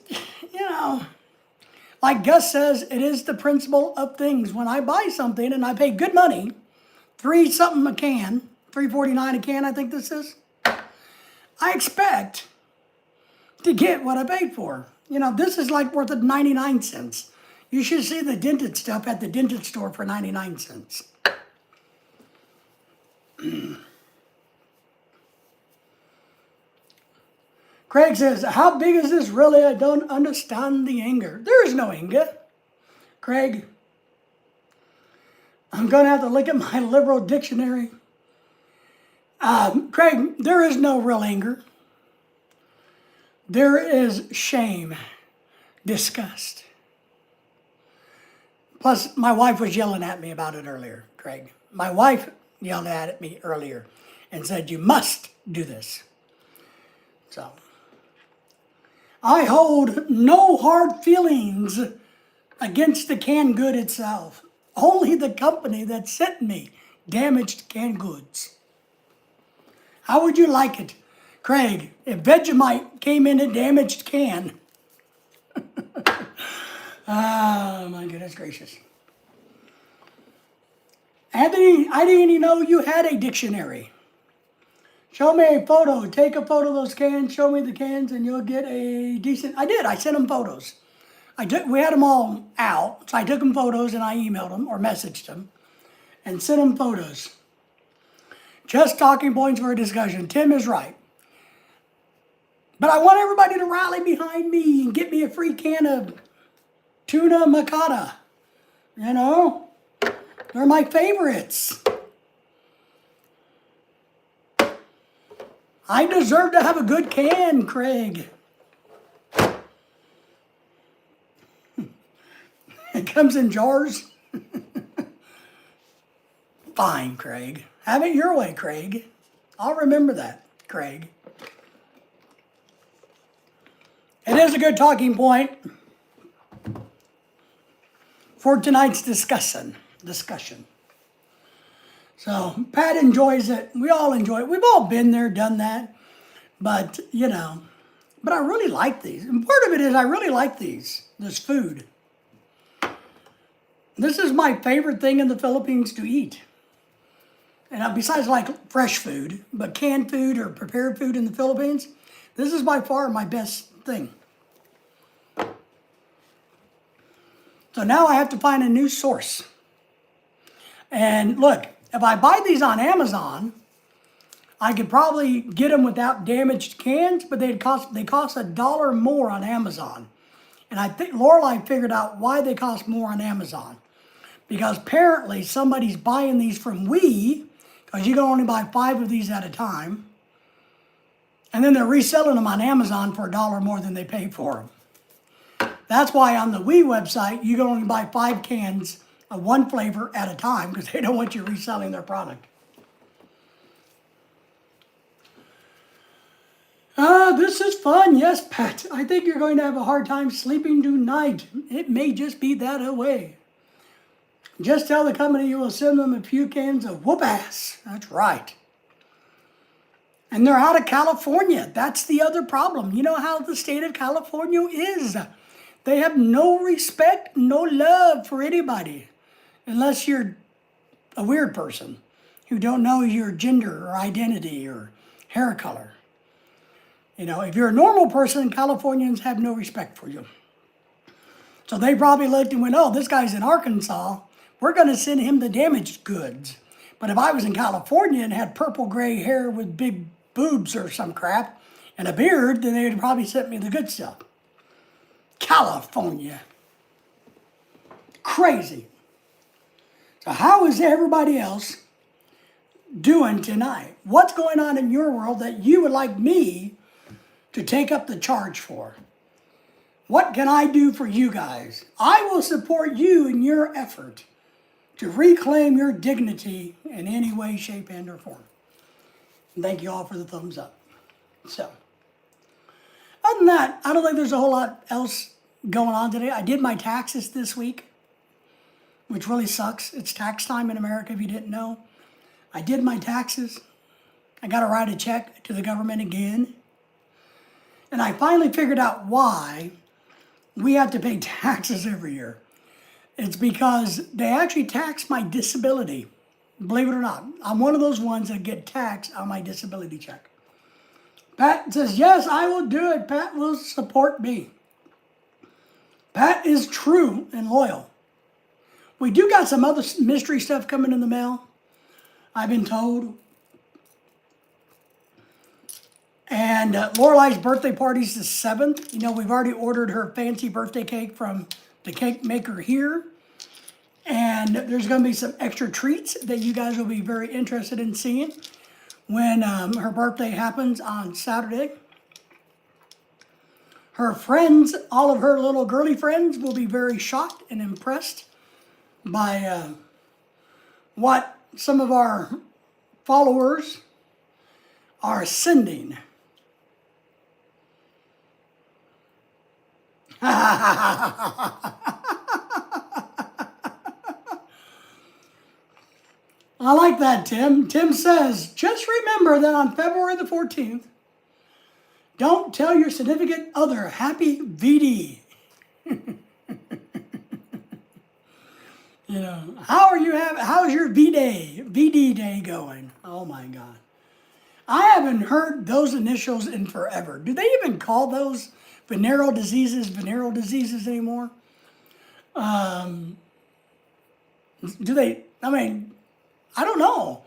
you know, like Gus says, it is the principle of things. When I buy something and I pay good money, $3 a can, $3.49 a can, I think this is, I expect to get what I paid for. You know, this is like worth 99 cents. You should see the dented stuff at the dented store for 99 cents. Craig says, how big is this really? I don't understand the anger. There is no anger. Craig, I'm going to have to look at my liberal dictionary. Craig, there is no real anger. There is shame, disgust. Plus, my wife was yelling at me about it earlier, Craig. My wife yelled at me earlier and said, you must do this. So, I hold no hard feelings against the canned good itself. Only the company that sent me damaged canned goods. How would you like it, Craig, if Vegemite came in a damaged can? Oh, my goodness gracious. Anthony, I didn't even know you had a dictionary. Show me a photo. Take a photo of those cans. Show me the cans, and you'll get a decent. I did. I sent them photos. We had them all out, so I took them photos and I emailed them or messaged them and sent them photos. Just talking points for a discussion. Tim is right. But I want everybody to rally behind me and get me a free can of tuna macata. You know, they're my favorites. I deserve to have a good can, Craig. It comes in jars. Fine, Craig. Have it your way, Craig. I'll remember that, Craig. It is a good talking point for tonight's discussion. So Pat enjoys it. We all enjoy it. We've all been there, done that. But, you know, but I really like these. And part of it is I really like this food. This is my favorite thing in the Philippines to eat. And besides like fresh food, but canned food or prepared food in the Philippines, this is by far my best thing. So now I have to find a new source. And look, if I buy these on Amazon, I could probably get them without damaged cans, but they cost $1 more on Amazon. And I think Lorelai figured out why they cost more on Amazon. Because apparently somebody's buying these from Weeee, because you can only buy 5 of these at a time. And then they're reselling them on Amazon for $1 more than they paid for them. That's why on the Weeee website, you can only buy 5 cans of one flavor at a time, because they don't want you reselling their product. This is fun. Yes, Pat. I think you're going to have a hard time sleeping tonight. It may just be that way. Just tell the company you will send them a few cans of whoop ass. That's right. And they're out of California. That's the other problem. You know how the state of California is. They have no respect, no love for anybody. Unless you're a weird person who don't know your gender or identity or hair color. You know, if you're a normal person, Californians have no respect for you. So they probably looked and went, oh, this guy's in Arkansas. We're going to send him the damaged goods. But if I was in California and had purple gray hair with big boobs or some crap and a beard, then they would probably send me the good stuff. California. Crazy. So how is everybody else doing tonight? What's going on in your world that you would like me to take up the charge for? What can I do for you guys? I will support you in your effort to reclaim your dignity in any way, shape, and or form. And thank you all for the thumbs up. So, other than that, I don't think there's a whole lot else going on today. I did my taxes this week, which really sucks. It's tax time in America, if you didn't know. I did my taxes. I got to write a check to the government again. And I finally figured out why we have to pay taxes every year. It's because they actually tax my disability. Believe it or not, I'm one of those ones that get taxed on my disability check. Pat says, yes, I will do it. Pat will support me. Pat is true and loyal. We do got some other mystery stuff coming in the mail, I've been told. And Lorelai's birthday party's the 7th. You know, we've already ordered her fancy birthday cake from the cake maker here. And there's going to be some extra treats that you guys will be very interested in seeing when her birthday happens on Saturday. Her friends, all of her little girly friends, will be very shocked and impressed by what some of our followers are sending. I like that, Tim. Tim says, just remember that on February the 14th, don't tell your significant other happy VD. You know, how are you having? How's your VD day going? Oh my God, I haven't heard those initials in forever. Do they even call those venereal diseases anymore? Do they? I mean, I don't know.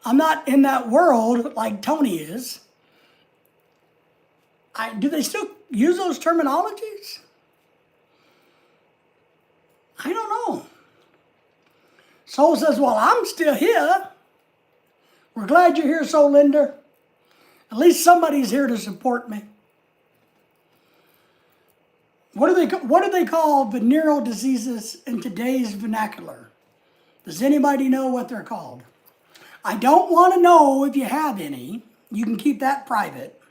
I'm not in that world like Tony is. Do they still use those terminologies? I don't know. Soul says, well, I'm still here. We're glad you're here, Soul Linder. At least somebody's here to support me. What do they call venereal diseases in today's vernacular? Does anybody know what they're called? I don't want to know if you have any. You can keep that private.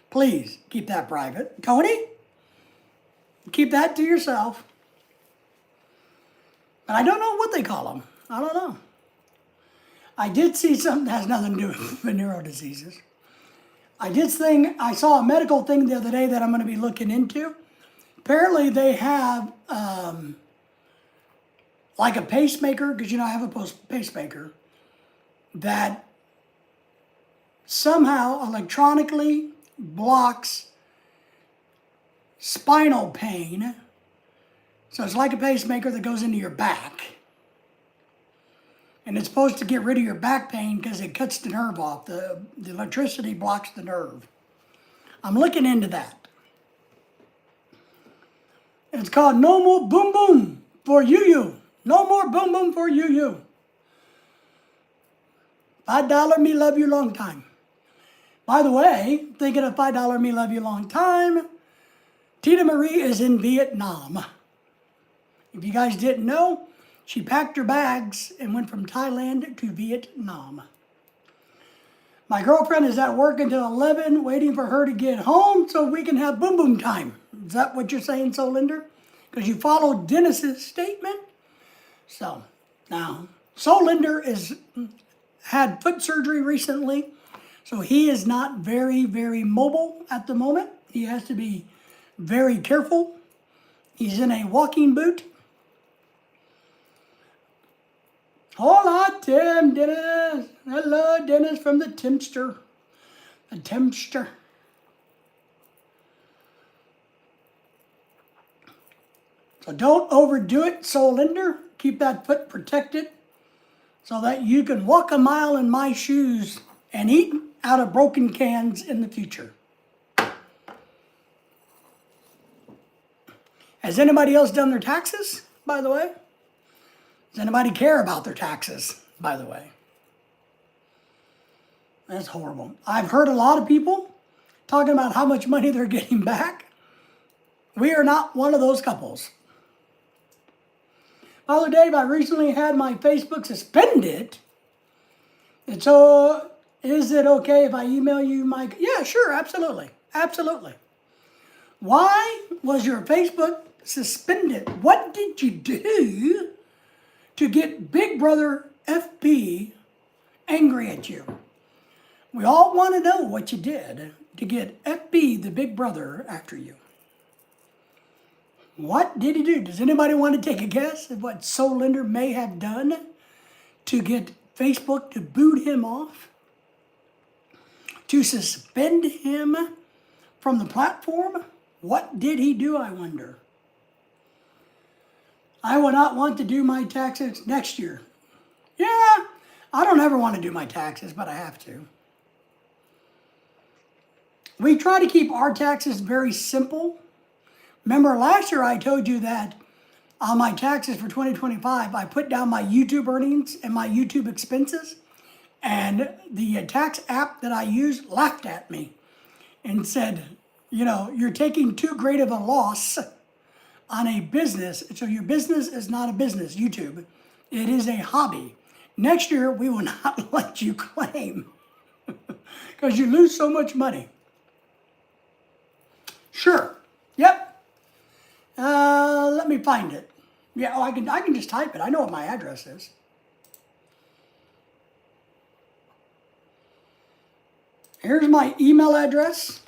Please keep that private. Tony, keep that to yourself. But I don't know what they call them. I don't know. I did see something that has nothing to do with venereal diseases. I saw a medical thing the other day that I'm going to be looking into. Apparently they have like a pacemaker, because I have a pacemaker, that somehow electronically blocks spinal pain. So it's like a pacemaker that goes into your back. And it's supposed to get rid of your back pain because it cuts the nerve off. The electricity blocks the nerve. I'm looking into that. And it's called No More Boom Boom for You. No more boom boom for you. $5 me love you long time. By the way, thinking of $5 me love you long time, Tina Marie is in Vietnam. If you guys didn't know, she packed her bags and went from Thailand to Vietnam. My girlfriend is at work until 11, waiting for her to get home so we can have boom boom time. Is that what you're saying, Soul Linder? Because you followed Dennis's statement? So, now, Soul Linder had foot surgery recently, so he is not very, very mobile at the moment. He has to be very careful. He's in a walking boot. Hola, Tim, Dennis. Hello, Dennis from the Timster. The Timster. So don't overdo it, Soul Linder. Keep that foot protected so that you can walk a mile in my shoes and eat out of broken cans in the future. Has anybody else done their taxes, by the way? Does anybody care about their taxes, by the way? That's horrible. I've heard a lot of people talking about how much money they're getting back. We are not one of those couples. Father Dave, I recently had my Facebook suspended. And so, is it okay if I email you my... Yeah, sure, absolutely. Absolutely. Why was your Facebook suspended? What did you do to get Big Brother FP angry at you? We all want to know what you did to get FP, the Big Brother, after you. What did he do? Does anybody want to take a guess at what Soul Linder may have done to get Facebook to boot him off? To suspend him from the platform? What did he do, I wonder? I will not want to do my taxes next year. Yeah, I don't ever want to do my taxes, but I have to. We try to keep our taxes very simple. Remember last year I told you that on my taxes for 2025, I put down my YouTube earnings and my YouTube expenses, and the tax app that I used laughed at me and said, you're taking too great of a loss on a business. So your business is not a business, YouTube. It is a hobby. Next year, we will not let you claim because you lose so much money. Sure. Yep. Let me find it. Yeah, I can just type it. I know what my address is. Here's my email address.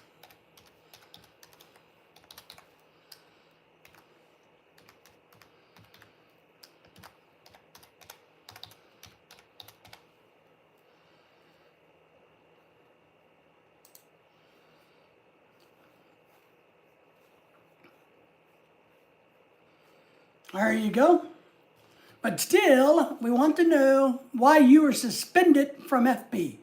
There you go. But still, we want to know why you were suspended from FB.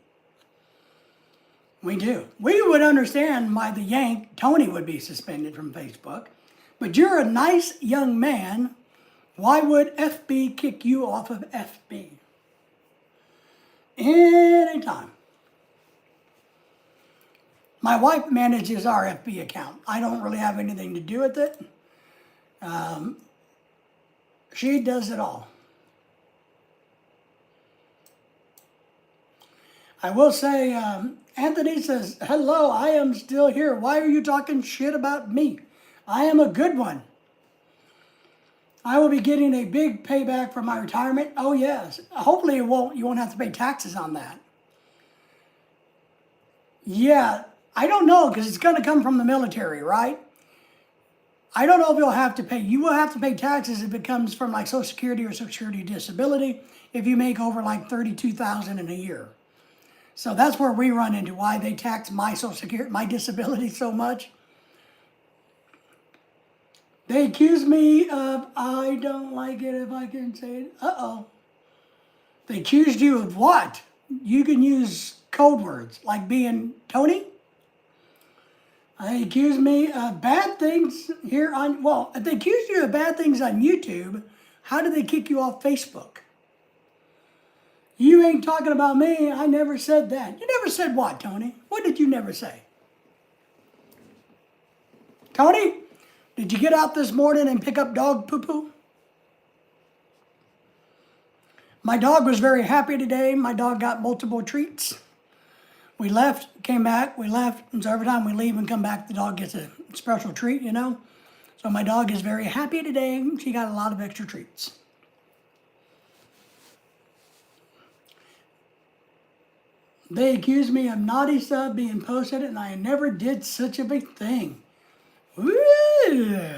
We do. We would understand why the Yank, Tony, would be suspended from Facebook. But you're a nice young man. Why would FB kick you off of FB? Anytime. My wife manages our FB account. I don't really have anything to do with it. She does it all. I will say, Anthony says, hello, I am still here. Why are you talking shit about me? I am a good one. I will be getting a big payback for my retirement. Oh, yes. Hopefully you won't have to pay taxes on that. Yeah, I don't know, because it's going to come from the military, right? I don't know if you'll have to pay. You will have to pay taxes if it comes from like Social Security or Social Security disability if you make over like $32,000 in a year. So that's where we run into why they tax my Social Security, my disability so much. They accuse me of, I don't like it if I can say it. Uh-oh. They accused you of what? You can use code words like being Tony. They accused me of bad things here on, well, if they accused you of bad things on YouTube, how did they kick you off Facebook? You ain't talking about me. I never said that. You never said what, Tony? What did you never say? Tony, did you get out this morning and pick up dog poo-poo? My dog was very happy today. My dog got multiple treats. We left, came back, we left, and so every time we leave and come back, the dog gets a special treat, you know? So my dog is very happy today. She got a lot of extra treats. They accused me of naughty stuff being posted, and I never did such a big thing. Woo!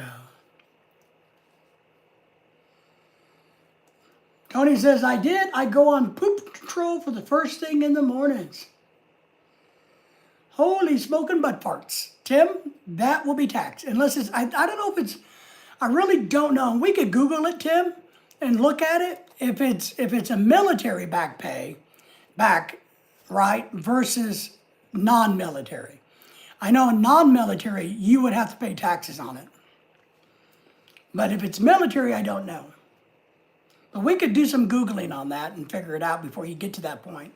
Tony says, I did. I go on poop control for the first thing in the mornings. Holy smoking butt farts. Tim, that will be taxed. Unless it's, I don't know if it's, I really don't know. We could Google it, Tim, and look at it. If it's a military back pay, right, versus non-military. I know in non-military, you would have to pay taxes on it. But if it's military, I don't know. But we could do some Googling on that and figure it out before you get to that point.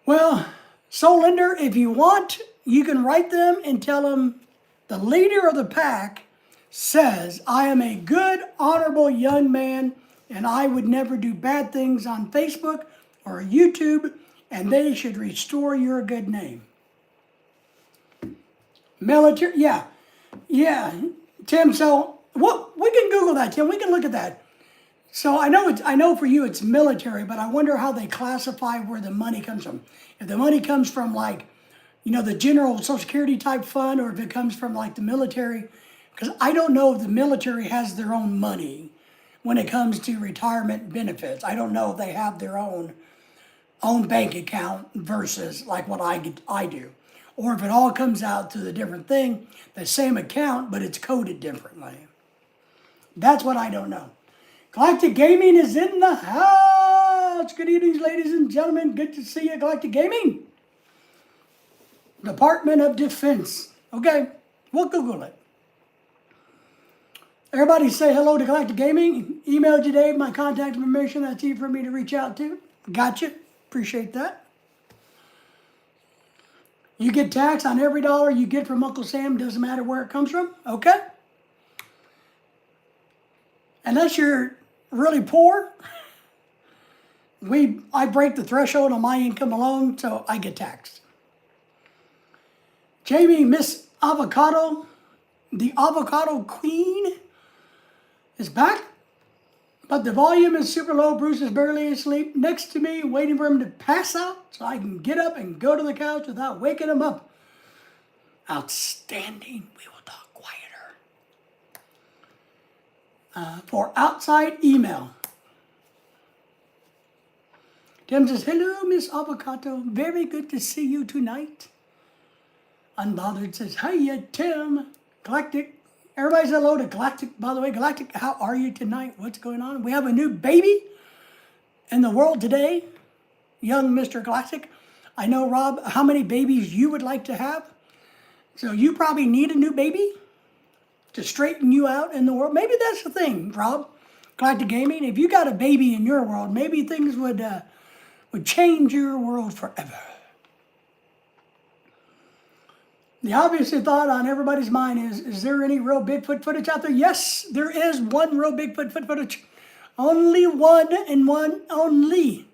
Well, Soul Lender, if you want, you can write them and tell them the leader of the PAC says, I am a good, honorable young man, and I would never do bad things on Facebook or YouTube, and they should restore your good name. Military, yeah, Tim. So what we can Google that, Tim. We can look at that. So I know for you it's military, but I wonder how they classify where the money comes from. If the money comes from like, you know, the general Social Security type fund, or if it comes from like the military, because I don't know if the military has their own money when it comes to retirement benefits. I don't know if they have their own bank account versus like what I do. Or if it all comes out to the different thing, the same account, but it's coded differently. That's what I don't know. Galactic Gaming is in the house. Good evening, ladies and gentlemen. Good to see you, Galactic Gaming. Department of Defense. Okay, we'll Google it. Everybody say hello to Galactic Gaming. Emailed you, Dave, my contact information. That's easy for me to reach out to. Gotcha. Appreciate that. You get taxed on every dollar you get from Uncle Sam, doesn't matter where it comes from, okay? Unless you're really poor, I break the threshold on my income alone, so I get taxed. Jamie, Miss Avocado, the Avocado Queen, is back, but the volume is super low. Bruce is barely asleep next to me, waiting for him to pass out so I can get up and go to the couch without waking him up. Outstanding. We will talk quieter. For outside email. Tim says, hello, Miss Avocado. Very good to see you tonight. Unbothered says, hiya, Tim. Galactic Everybody say hello to Galactic, by the way. Galactic, how are you tonight? What's going on? We have a new baby in the world today, young Mr. Galactic. I know, Rob, how many babies you would like to have. So you probably need a new baby to straighten you out in the world. Maybe that's the thing, Rob. Galactic Gaming, if you got a baby in your world, maybe things would change your world forever. The obvious thought on everybody's mind is there any real Bigfoot footage out there? Yes, there is one real Bigfoot footage. Only one and one only.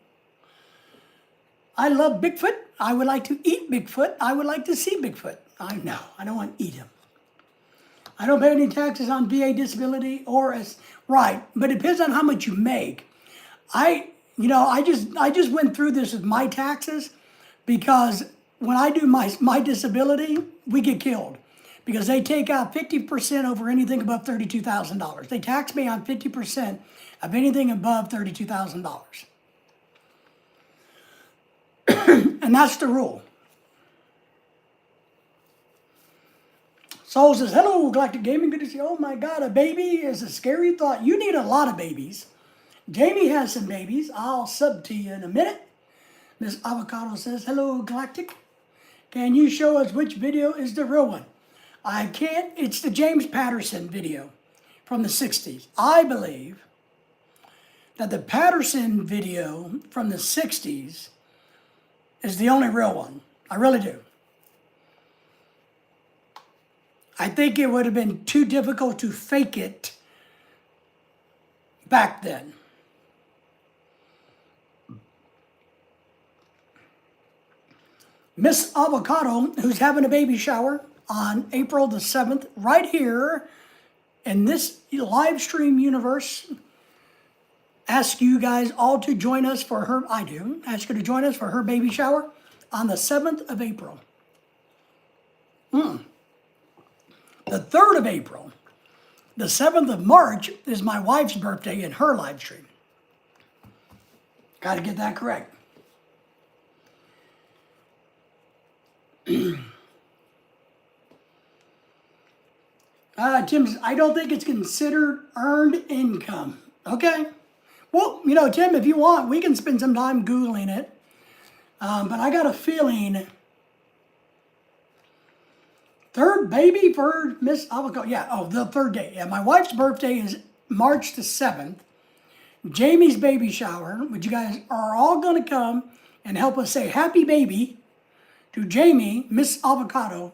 I love Bigfoot. I would like to eat Bigfoot. I would like to see Bigfoot. I know, I don't want to eat him. I don't pay any taxes on VA disability right, but it depends on how much you make. I just went through this with my taxes because when I do my disability, we get killed because they take out 50% over anything above $32,000. They tax me on 50% of anything above $32,000. And that's the rule. Soul says, hello, Galactic Gaming. Good to see you. Oh my God, a baby is a scary thought. You need a lot of babies. Jamie has some babies. I'll sub to you in a minute. Miss Avocado says, hello, Galactic. Can you show us which video is the real one? I can't. It's the James Patterson video from the 60s. I believe that the Patterson video from the 60s is the only real one. I really do. I think it would have been too difficult to fake it back then. Miss Avocado, who's having a baby shower on April the 7th, right here in this live stream universe, ask you guys all to join us for her, ask her to join us for her baby shower on the 7th of April. The 3rd of April, the 7th of March is my wife's birthday in her live stream. Got to get that correct. Tim says, I don't think it's considered earned income. Okay. Well, Tim, if you want, we can spend some time Googling it. But I got a feeling... Third baby for Miss Avocado. Yeah, the third day. Yeah, my wife's birthday is March the 7th. Jamie's baby shower, which you guys are all going to come and help us say happy baby to Jamie, Miss Avocado,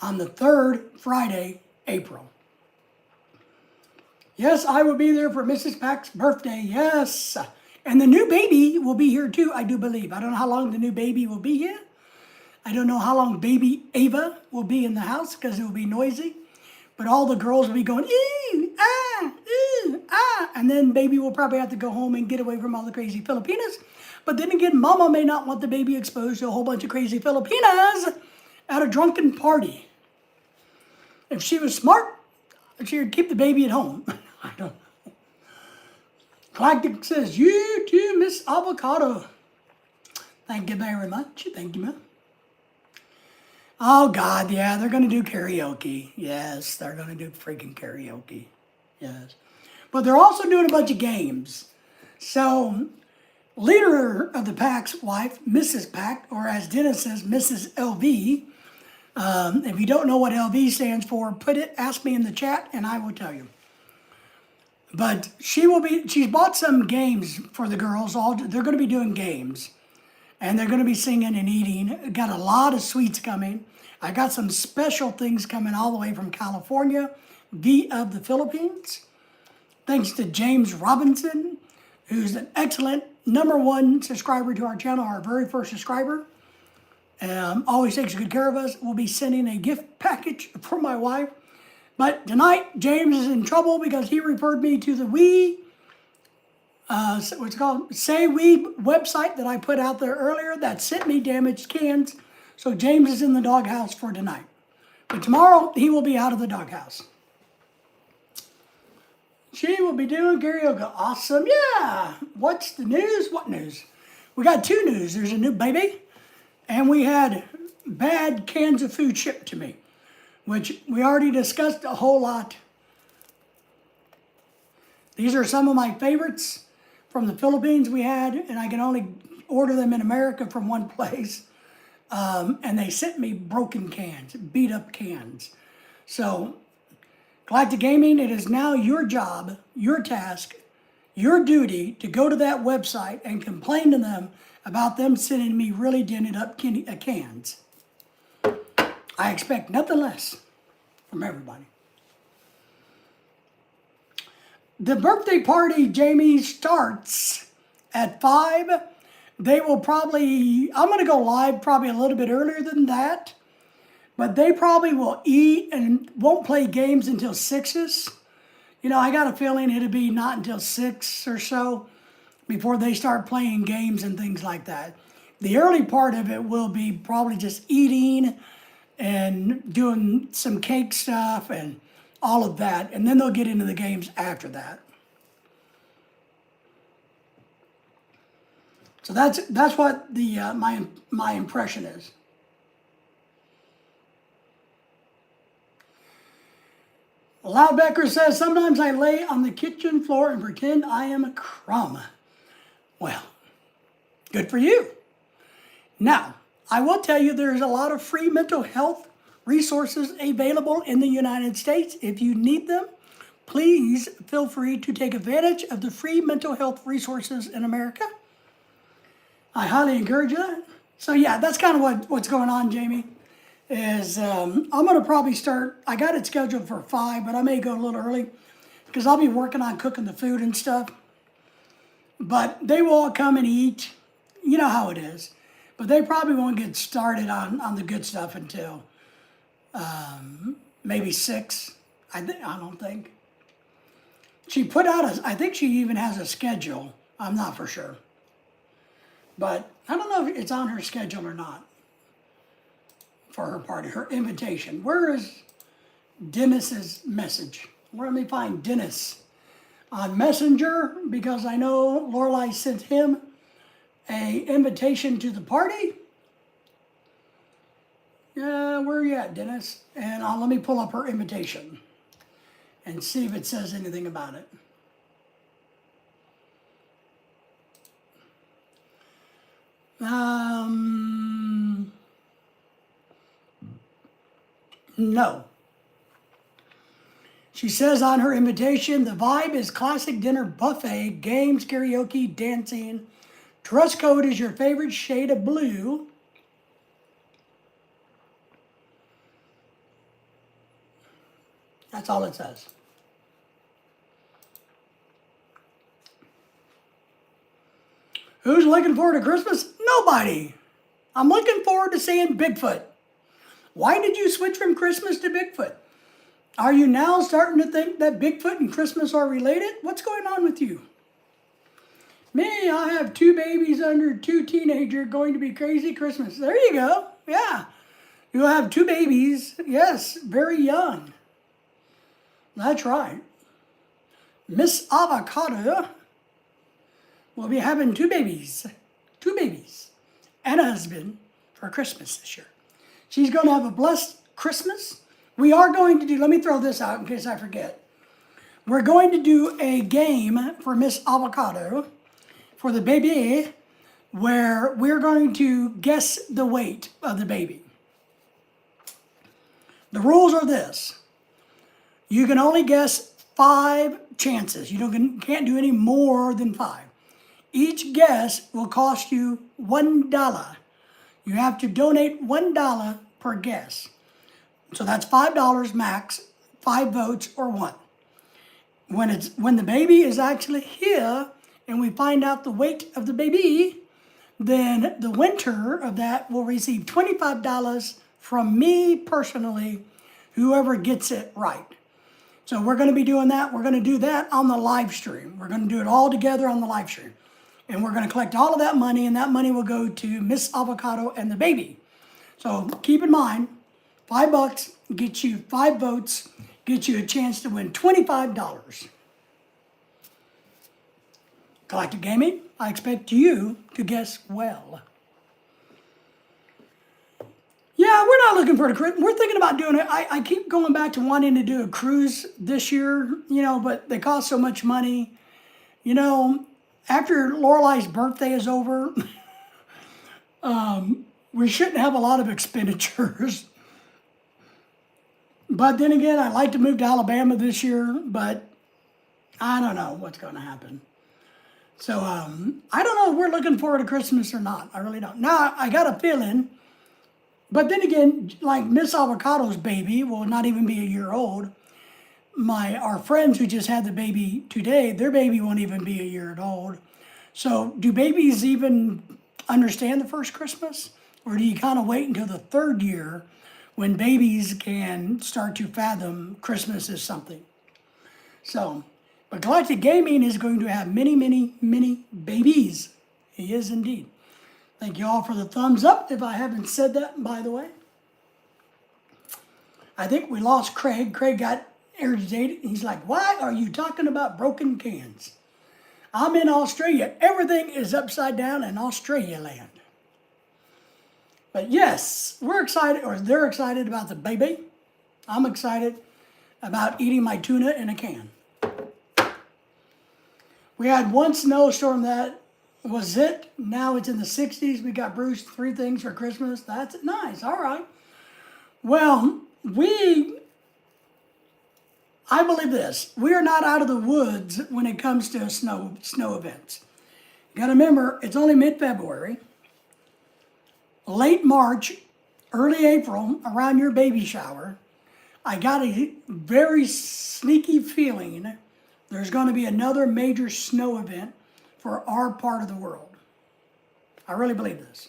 on the 3rd Friday, April. Yes, I will be there for Mrs. PAC's birthday. Yes. And the new baby will be here too, I do believe. I don't know how long the new baby will be here. I don't know how long baby Ava will be in the house because it will be noisy. But all the girls will be going, ooh, ah. And then baby will probably have to go home and get away from all the crazy Filipinas. But then again, mama may not want the baby exposed to a whole bunch of crazy Filipinas at a drunken party. If she was smart, she would keep the baby at home. I don't know. Galactic says, you too, Miss Avocado. Thank you very much. Thank you, ma'am. Oh, God, yeah, they're going to do karaoke. Yes, they're going to do freaking karaoke. Yes. But they're also doing a bunch of games. So, leader of the PAC's wife, Mrs. PAC, or as Dennis says, Mrs. LV. If you don't know what LV stands for, ask me in the chat, and I will tell you. But she's bought some games for the girls. They're going to be doing games. And they're going to be singing and eating. Got a lot of sweets coming. I got some special things coming all the way from California, of the Philippines. Thanks to James Robinson, who's an excellent #1 subscriber to our channel, our very first subscriber. Always takes good care of us. We'll be sending a gift package for my wife. But tonight, James is in trouble because he referred me to the Weeee. What's it called? Say Weeee website that I put out there earlier that sent me damaged cans. So James is in the doghouse for tonight. But tomorrow, he will be out of the doghouse. She will be doing karaoke. Awesome. Yeah. What's the news? What news? We got 2 news. There's a new baby. And we had bad cans of food shipped to me, which we already discussed a whole lot These are some of my favorites from the Philippines we had, and I can only order them in America from one place. And they sent me broken cans, beat up cans. So, Galactic Gaming, it is now your job, your task, your duty to go to that website and complain to them about them sending me really dented up cans. I expect nothing less from everybody. The birthday party, Jamie, starts at 5. They will probably, I'm going to go live probably a little bit earlier than that. But they probably will eat and won't play games until 6. You know, I got a feeling it'll be not until 6 or so before they start playing games and things like that. The early part of it will be probably just eating and doing some cake stuff and all of that. And then they'll get into the games after that. So that's what the my impression is. Loudbecker says, sometimes I lay on the kitchen floor and pretend I am a crumb. Well, good for you. Now, I will tell you there's a lot of free mental health resources available in the United States. If you need them, please feel free to take advantage of the free mental health resources in America. I highly encourage that. So yeah, that's kind of what's going on, Jamie. Is I'm going to probably start, I got it scheduled for 5, but I may go a little early because I'll be working on cooking the food and stuff. But they will all come and eat. You know how it is. But they probably won't get started on the good stuff until maybe 6. I don't think. She put out I think she even has a schedule. I'm not for sure. But I don't know if it's on her schedule or not. For her party, her invitation. Where is Dennis's message? Let me find Dennis on Messenger because I know Lorelai sent him an invitation to the party. Yeah, where are you at, Dennis? And let me pull up her invitation and see if it says anything about it. No. She says on her invitation, the vibe is classic dinner buffet, games, karaoke, dancing. Dress code is your favorite shade of blue. That's all it says. Who's looking forward to Christmas? Nobody. I'm looking forward to seeing Bigfoot. Why did you switch from Christmas to Bigfoot? Are you now starting to think that Bigfoot and Christmas are related? What's going on with you? Me, I have 2 babies under 2 teenagers going to be crazy Christmas. There you go. Yeah. You'll have 2 babies. Yes, very young. That's right. Miss Avocado will be having 2 babies. 2 babies. And a husband for Christmas this year. She's going to have a blessed Christmas. We are going to do, let me throw this out in case I forget. We're going to do a game for Miss Avocado for the baby where we're going to guess the weight of the baby. The rules are this. You can only guess 5 chances. You can't do any more than 5. Each guess will cost you $1. You have to donate $1 per guess. So that's $5 max, 5 votes or 1. When the baby is actually here and we find out the weight of the baby, then the winner of that will receive $25 from me personally, whoever gets it right. So we're going to be doing that. We're going to do that on the live stream. We're going to do it all together on the live stream. And we're going to collect all of that money, and that money will go to Miss Avocado and the baby. So keep in mind, $5 gets you 5 votes, gets you a chance to win $25. Galactic Gaming, I expect you to guess well. Yeah, we're not looking for a cruise. We're thinking about doing it. I keep going back to wanting to do a cruise this year, but they cost so much money. You know, after Lorelai's birthday is over, we shouldn't have a lot of expenditures. But then again, I'd like to move to Alabama this year, but I don't know what's going to happen. So I don't know if we're looking forward to Christmas or not. I really don't. Now, I got a feeling, but then again, like Miss Avocado's baby will not even be a year old. Our friends who just had the baby today, their baby won't even be a year old. So do babies even understand the first Christmas? Or do you kind of wait until the third year when babies can start to fathom Christmas as something? So, but Galactic Gaming is going to have many, many, many babies. He is indeed. Thank you all for the thumbs up, if I haven't said that, by the way. I think we lost Craig. Craig got irritated. He's like, why are you talking about broken cans? I'm in Australia. Everything is upside down in Australia land. But yes, we're excited, or they're excited about the baby. I'm excited about eating my tuna in a can. We had one snowstorm that was it. Now it's in the 60s. We got Bruce 3 things for Christmas. That's nice. All right. Well, I believe this. We are not out of the woods when it comes to snow events. You got to remember, it's only mid-February. Late March, early April, around your baby shower, I got a very sneaky feeling there's going to be another major snow event for our part of the world. I really believe this.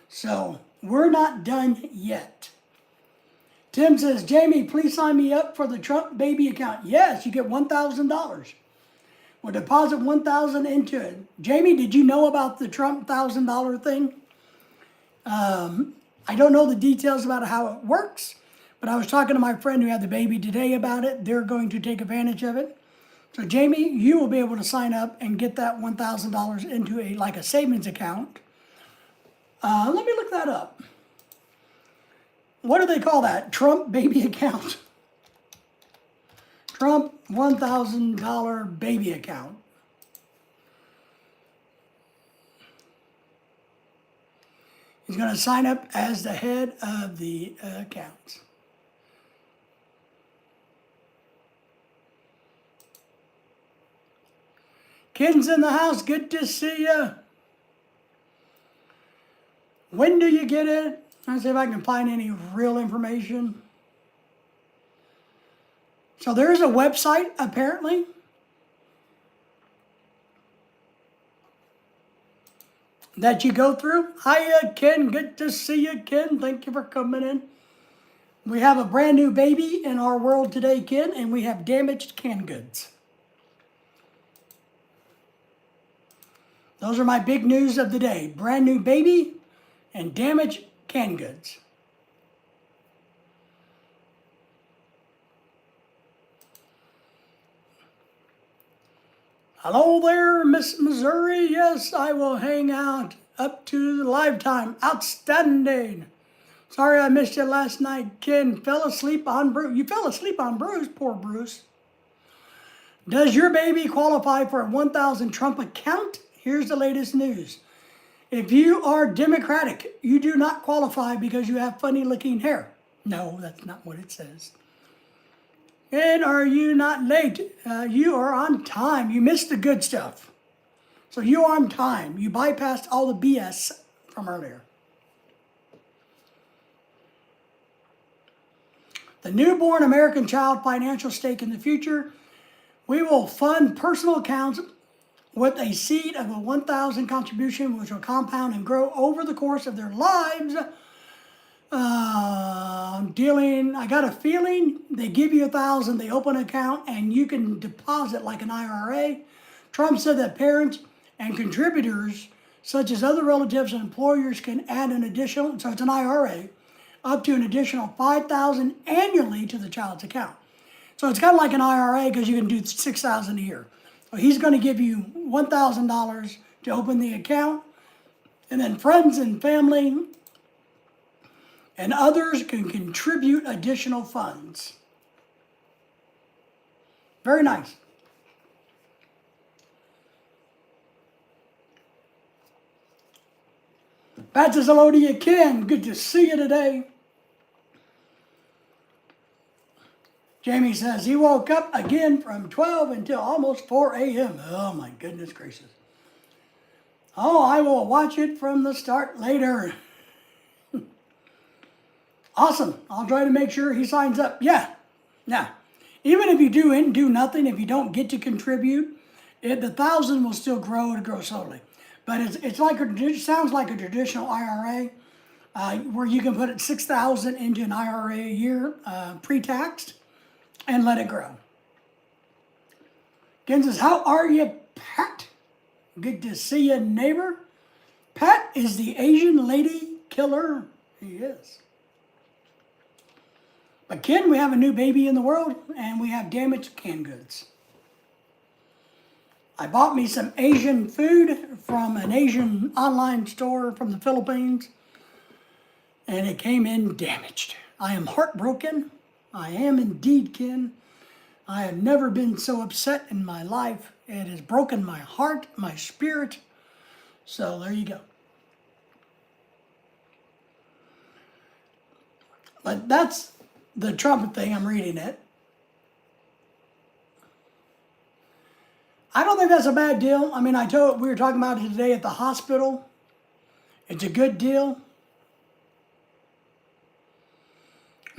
So, we're not done yet. Tim says, Jamie, please sign me up for the Trump baby account. Yes, you get $1,000. We'll deposit $1,000 into it. Jamie, did you know about the Trump $1,000 thing? I don't know the details about how it works, but I was talking to my friend who had the baby today about it. They're going to take advantage of it. So Jamie, you will be able to sign up and get that $1,000 into a savings account. Let me look that up. What do they call that? Trump baby account. Trump $1,000 baby account. He's going to sign up as the head of the accounts. Kids in the house, good to see you. When do you get it? Let's see if I can find any real information. So there's a website, apparently. That you go through. Hiya, Ken. Good to see you, Ken. Thank you for coming in. We have a brand new baby in our world today, Ken, and we have damaged canned goods. Those are my big news of the day. Brand new baby and damaged canned goods. Hello there, Miss Missouri. Yes, I will hang out up to the lifetime. Outstanding. Sorry I missed you last night, Ken. Fell asleep on Bruce. You fell asleep on Bruce? Poor Bruce. Does your baby qualify for a 1,000 Trump account? Here's the latest news. If you are Democratic, you do not qualify because you have funny-looking hair. No, that's not what it says. And are you not late? You are on time. You missed the good stuff. So you are on time. You bypassed all the BS from earlier. The newborn American child financial stake in the future. We will fund personal accounts with a seed of a 1,000 contribution, which will compound and grow over the course of their lives. I got a feeling they give you 1,000, they open an account, and you can deposit like an IRA. Trump said that parents and contributors, such as other relatives and employers, can add an additional, so it's an IRA, up to an additional $5,000 annually to the child's account. So it's kind of like an IRA because you can do $6,000 a year. So he's going to give you $1,000 to open the account, and then friends and family and others can contribute additional funds. Very nice. Pat says hello to you, Ken. Good to see you today. Jamie says he woke up again from 12 until almost 4 a.m. Oh my goodness gracious. Oh, I will watch it from the start later. Awesome. I'll try to make sure he signs up. Yeah. Even if you do nothing, if you don't get to contribute, the 1,000 will still grow and grow slowly. But it sounds like a traditional IRA, where you can put it 6,000 into an IRA a year, pre-taxed, and let it grow. Ken says, how are you, Pat? Good to see you, neighbor. Pat is the Asian lady killer. He is. But Ken, we have a new baby in the world, and we have damaged canned goods. I bought me some Asian food from an Asian online store from the Philippines, and it came in damaged. I am heartbroken. I am indeed, Ken. I have never been so upset in my life. It has broken my heart, my spirit. So there you go. But that's the Trump thing. I'm reading it. I don't think that's a bad deal. I mean, we were talking about it today at the hospital. It's a good deal.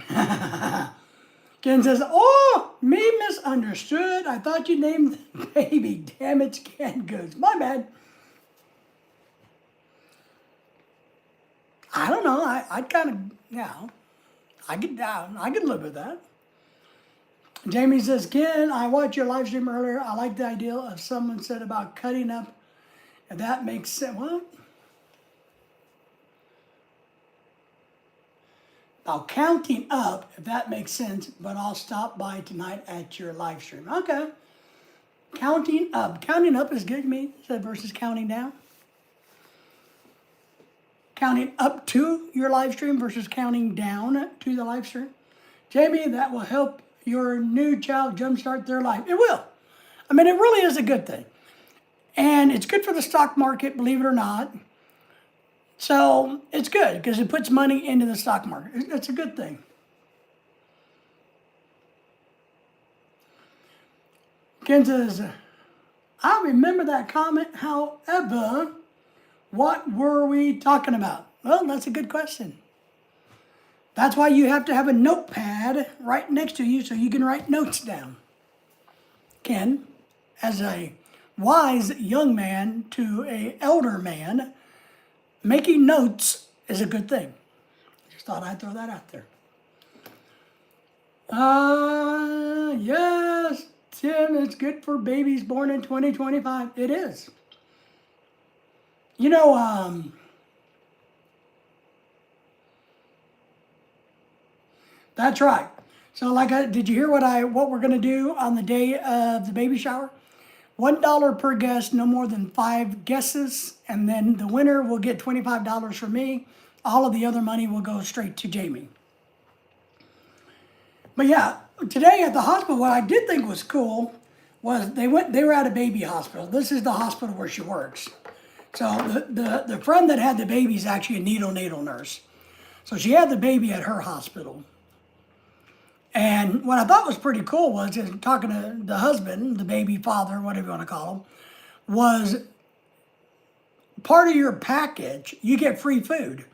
Ken says, oh, me misunderstood. I thought you named the baby damaged canned goods. My bad. I don't know. I'd kind of, I could live with that. Jamie says, Ken, I watched your live stream earlier. I like the idea of someone said about cutting up. And that makes sense. What? About counting up, if that makes sense, but I'll stop by tonight at your live stream. Okay. Counting up. Counting up is good to me versus counting down. Counting up to your live stream versus counting down to the live stream. Jamie, that will help your new child jumpstart their life. It will. I mean, it really is a good thing. And it's good for the stock market, believe it or not. So it's good because it puts money into the stock market. It's a good thing. Ken says, I remember that comment. However, what were we talking about? Well, that's a good question. That's why you have to have a notepad right next to you so you can write notes down. Ken, as a wise young man to an elder man, making notes is a good thing. Just thought I'd throw that out there. Yes, Tim, it's good for babies born in 2025. It is. You know, that's right. So did you hear what we're going to do on the day of the baby shower? $1 per guest, no more than 5 guesses, and then the winner will get $25 from me. All of the other money will go straight to Jamie. But yeah, today at the hospital, what I did think was cool was they were at a baby hospital. This is the hospital where she works. So the friend that had the baby is actually a neonatal nurse. So she had the baby at her hospital. And what I thought was pretty cool was talking to the husband, the baby father, whatever you want to call him, was part of your package, you get free food.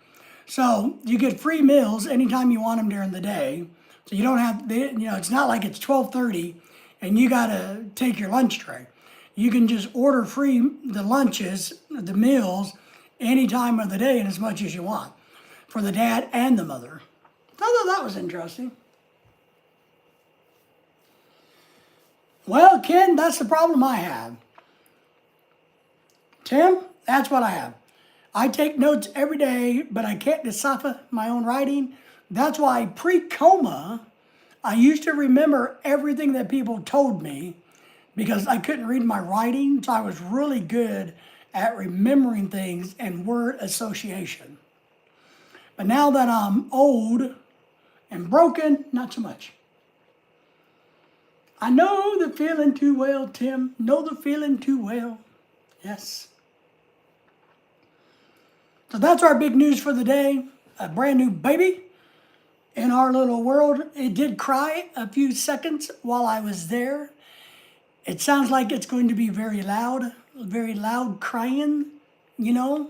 So you get free meals anytime you want them during the day. So you don't have, it's not like it's 12:30 and you got to take your lunch tray. You can just order free the lunches, the meals, any time of the day and as much as you want for the dad and the mother. I thought that was interesting. Well, Ken, that's the problem I have. Tim, that's what I have. I take notes every day, but I can't decipher my own writing. That's why pre-coma, I used to remember everything that people told me because I couldn't read my writing, so I was really good at remembering things and word association. But now that I'm old and broken, not so much. I know the feeling too well, Tim. Know the feeling too well. Yes. So that's our big news for the day. A brand new baby in our little world. It did cry a few seconds while I was there. It sounds like it's going to be very loud crying, you know.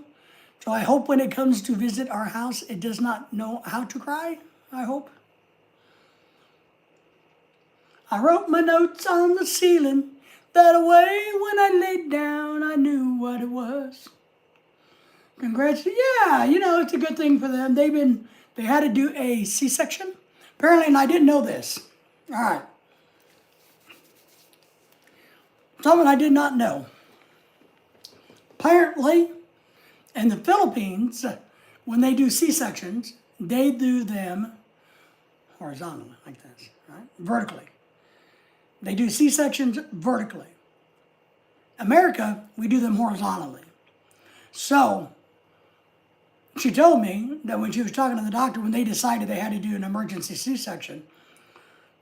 So I hope when it comes to visit our house, it does not know how to cry, I hope. I wrote my notes on the ceiling. That way when I laid down, I knew what it was. Congrats. Yeah, you know, it's a good thing for them. They had to do a C-section. Apparently, and I didn't know this. All right. Something I did not know. Apparently, in the Philippines, when they do C-sections, they do them horizontally, like this, right? Vertically. They do C-sections vertically. America, we do them horizontally. So, she told me that when she was talking to the doctor, when they decided they had to do an emergency C-section,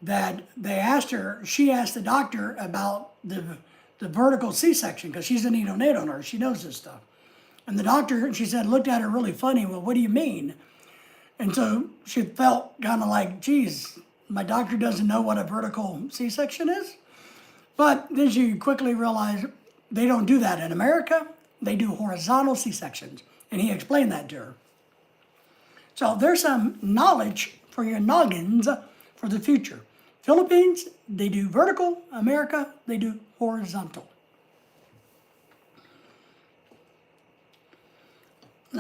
that she asked the doctor about the vertical C-section, because she's a neonatal nurse, she knows this stuff. And the doctor, she said, looked at her really funny, well, what do you mean? And so she felt kind of like, geez, my doctor doesn't know what a vertical C-section is. But then she quickly realized they don't do that in America. They do horizontal C-sections. And he explained that to her. So there's some knowledge for your noggins for the future. Philippines, they do vertical. America, they do horizontal.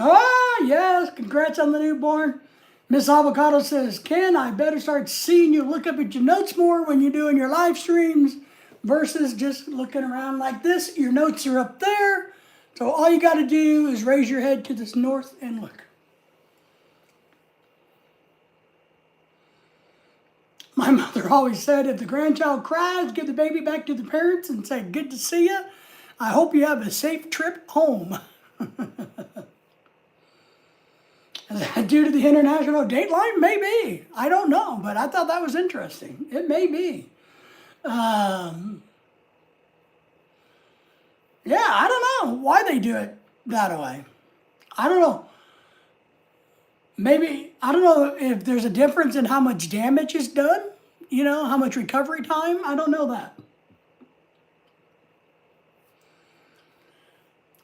Ah, yes, congrats on the newborn. Miss Avocado says, Ken, I better start seeing you look up at your notes more when you're doing your live streams versus just looking around like this. Your notes are up there. So all you got to do is raise your head to the north and look. My mother always said, if the grandchild cries, give the baby back to the parents and say, good to see you. I hope you have a safe trip home. Due to the international date line? Maybe. I don't know, but I thought that was interesting. It may be. Yeah, I don't know why they do it that way. I don't know. Maybe, I don't know if there's a difference in how much damage is done. You know, how much recovery time. I don't know that.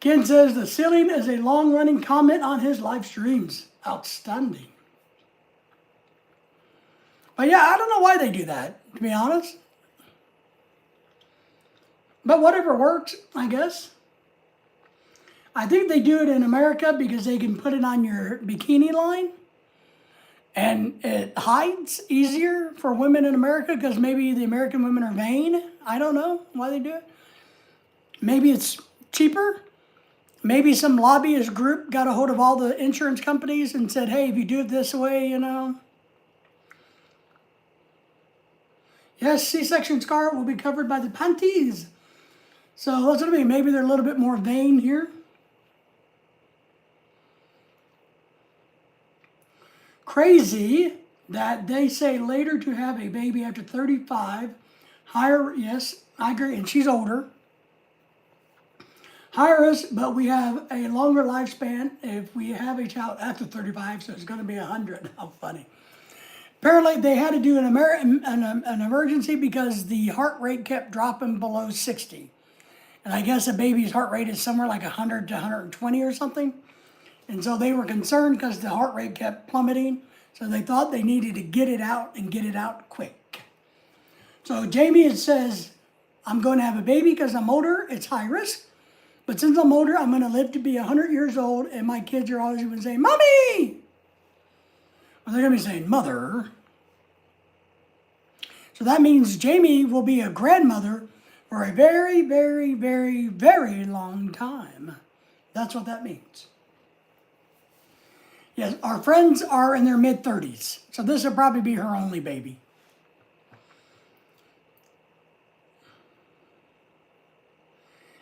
Ken says the ceiling is a long-running comment on his live streams. Outstanding. But yeah, I don't know why they do that, to be honest. But whatever works, I guess. I think they do it in America because they can put it on your bikini line. And it hides easier for women in America because maybe the American women are vain. I don't know why they do it. Maybe it's cheaper. Maybe some lobbyist group got a hold of all the insurance companies and said, hey, if you do it this way, you know. Yes, C-section scar will be covered by the panties. So that's what I mean. Maybe they're a little bit more vain here. Crazy that they say later to have a baby after 35. Higher, yes, I agree, and she's older. Higher risk, but we have a longer lifespan if we have a child after 35, so it's going to be 100. How funny. Apparently, they had to do an emergency because the heart rate kept dropping below 60. And I guess a baby's heart rate is somewhere like 100 to 120 or something. And so they were concerned because the heart rate kept plummeting. So they thought they needed to get it out and get it out quick. So Jamie says, I'm going to have a baby because I'm older. It's high risk. But since I'm older, I'm going to live to be 100 years old. And my kids are always going to say, Mommy! Well, they're going to be saying, Mother. So that means Jamie will be a grandmother for a very, very, very, very long time. That's what that means. Yes, our friends are in their mid-30s, so this will probably be her only baby.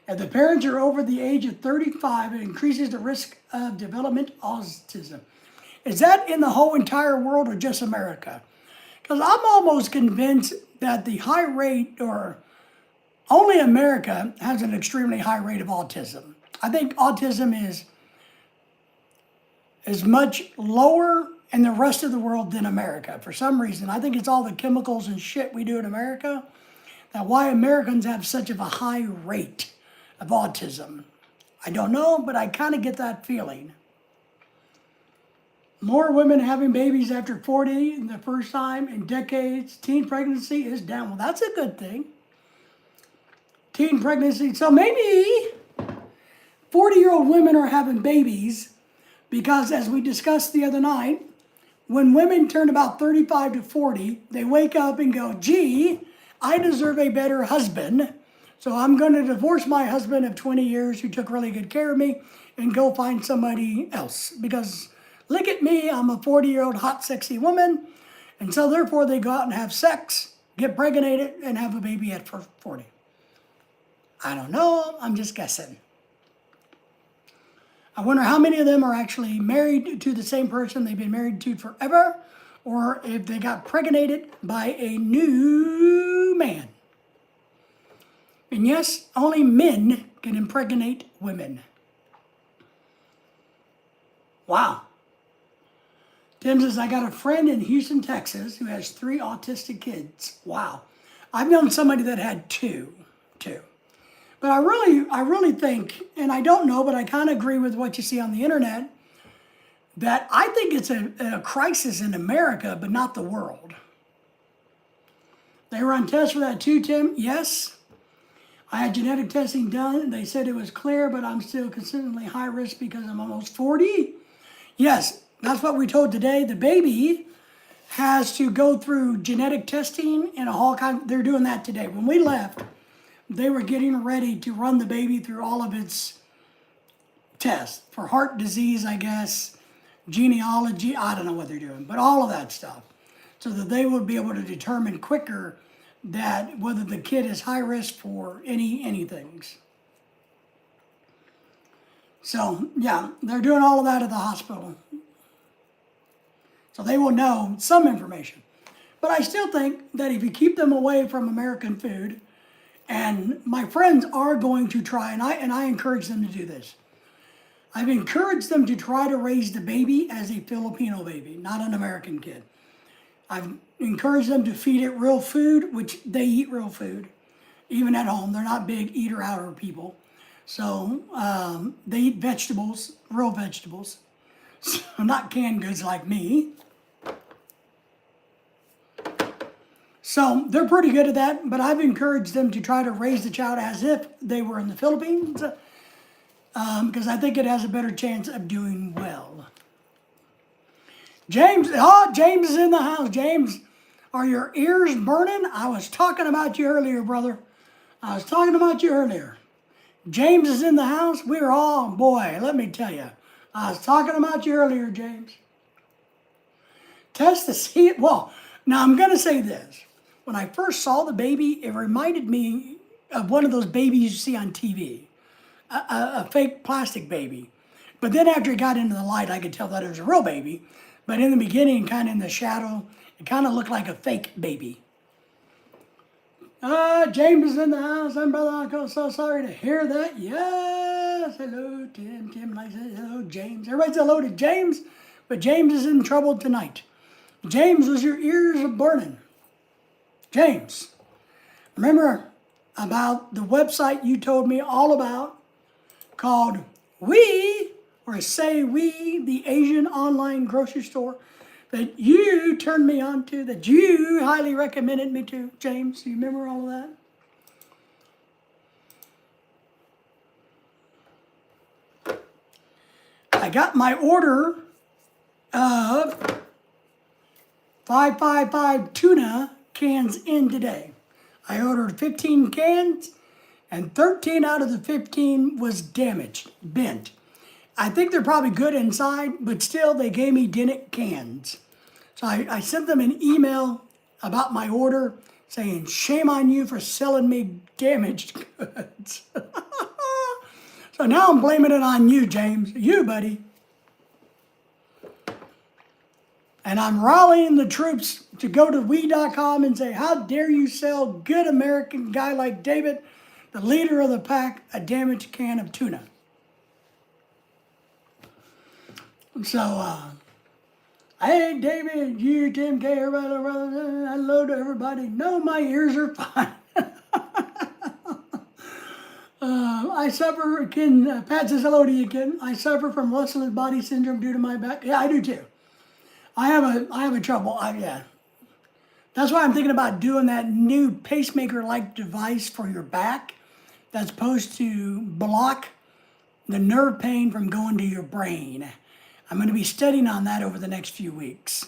If the parents are over the age of 35, it increases the risk of development autism. Is that in the whole entire world or just America? Because I'm almost convinced that the high rate, or only America has an extremely high rate of autism. I think autism is much lower in the rest of the world than America. For some reason, I think it's all the chemicals and shit we do in America. That why Americans have such of a high rate of autism. I don't know, but I kind of get that feeling. More women having babies after 40 the first time in decades. Teen pregnancy is down. Well, that's a good thing. Teen pregnancy. So maybe 40-year-old women are having babies because, as we discussed the other night, when women turn about 35 to 40, they wake up and go, gee, I deserve a better husband. So I'm going to divorce my husband of 20 years who took really good care of me and go find somebody else. Because look at me, I'm a 40-year-old hot, sexy woman. And so therefore they go out and have sex, get pregnated, and have a baby at 40. I don't know, I'm just guessing. I wonder how many of them are actually married to the same person they've been married to forever, or if they got pregnated by a new man. And yes, only men can impregnate women. Wow. Tim says, I got a friend in Houston, Texas, who has 3 autistic kids. Wow. I've known somebody that had two. But I really think, and I don't know, but I kind of agree with what you see on the internet, that I think it's a crisis in America, but not the world. They run tests for that too, Tim? Yes. I had genetic testing done. They said it was clear, but I'm still consistently high risk because I'm almost 40. Yes, that's what we told today. The baby has to go through genetic testing and a whole kind. They're doing that today. When we left, they were getting ready to run the baby through all of its tests for heart disease, I guess, genealogy. I don't know what they're doing, but all of that stuff, so that they would be able to determine quicker that whether the kid is high risk for anything. So yeah, they're doing all of that at the hospital. So they will know some information. But I still think that if you keep them away from American food, and my friends are going to try, and I encourage them to do this. I've encouraged them to try to raise the baby as a Filipino baby, not an American kid. I've encouraged them to feed it real food, which they eat real food, even at home. They're not big eater-outer people. So they eat vegetables, real vegetables. So not canned goods like me. So they're pretty good at that, but I've encouraged them to try to raise the child as if they were in the Philippines, because I think it has a better chance of doing well. James is in the house. James, are your ears burning? I was talking about you earlier, brother. I was talking about you earlier. James is in the house. We're all, boy, let me tell you. I was talking about you earlier, James. Test to see it. Well, now I'm going to say this. When I first saw the baby, it reminded me of one of those babies you see on TV, a fake plastic baby. But then after it got into the light, I could tell that it was a real baby. But in the beginning, kind of in the shadow, it kind of looked like a fake baby. James is in the house. I'm Brother Uncle. So sorry to hear that. Yes. Hello, Tim. Tim likes it. Hello, James. Everybody say hello to James. But James is in trouble tonight. James, was your ears burning? James, remember about the website you told me all about called Weeee, or Say Weeee, the Asian online grocery store that you turned me on to, that you highly recommended me to, James? Do you remember all of that? I got my order of 555 tuna cans in today. I ordered 15 cans, and 13 out of the 15 was damaged, bent. I think they're probably good inside, but still they gave me dented cans. So I sent them an email about my order saying, shame on you for selling me damaged goods. So now I'm blaming it on you, James. You, buddy. And I'm rallying the troops to go to Weeee.com and say, how dare you sell good American guy like David, the leader of the PAC, a damaged can of tuna. So, hey, David, you, Tim K, everybody, hello to everybody. No, my ears are fine. I suffer, again, Pat says hello to you again. I suffer from restless body syndrome due to my back. Yeah, I do too. I have a trouble. Yeah. That's why I'm thinking about doing that new pacemaker-like device for your back that's supposed to block the nerve pain from going to your brain. I'm going to be studying on that over the next few weeks.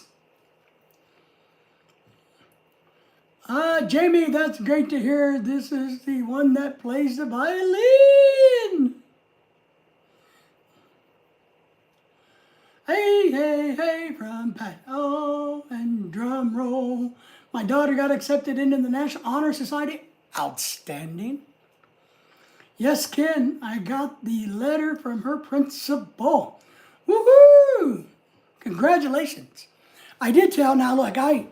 Jamie, that's great to hear. This is the one that plays the violin. Hey, hey, hey, from Pat. Oh, and drum roll. My daughter got accepted into the National Honor Society. Outstanding. Yes, Ken, I got the letter from her principal. Woohoo! Congratulations. I did tell, now look, I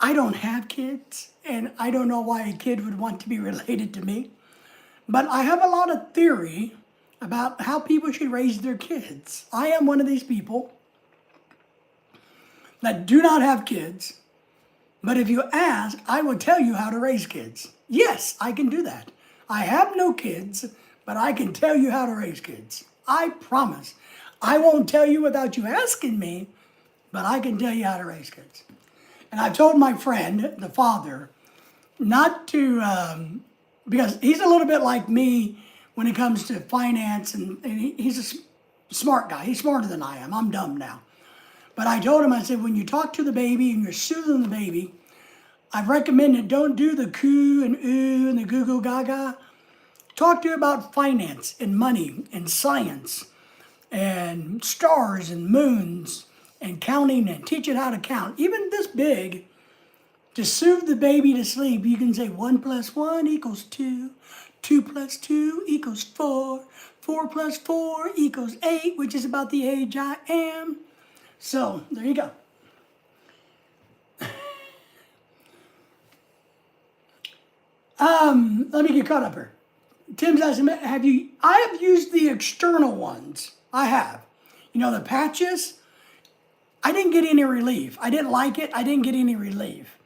don't have kids, and I don't know why a kid would want to be related to me, but I have a lot of theory about how people should raise their kids. I am one of these people that do not have kids, but if you ask, I will tell you how to raise kids. Yes, I can do that. I have no kids, but I can tell you how to raise kids. I promise. I won't tell you without you asking me, but I can tell you how to raise kids. And I told my friend, the father, not to, because he's a little bit like me when it comes to finance, and he's a smart guy. He's smarter than I am. I'm dumb now. But I told him, I said, when you talk to the baby and you're soothing the baby, I recommend that don't do the coo and ooh and the goo goo gaga. Talk to you about finance and money and science and stars and moons and counting and teach it how to count. Even this big, to soothe the baby to sleep, you can say 1 + 1 = 2. 2 + 2 = 4. 4 + 4 = 8, which is about the age I am. So, there you go. Let me get caught up here. Tim's asking, I have used the external ones. I have. You know, the patches, I didn't get any relief. I didn't like it. I didn't get any relief.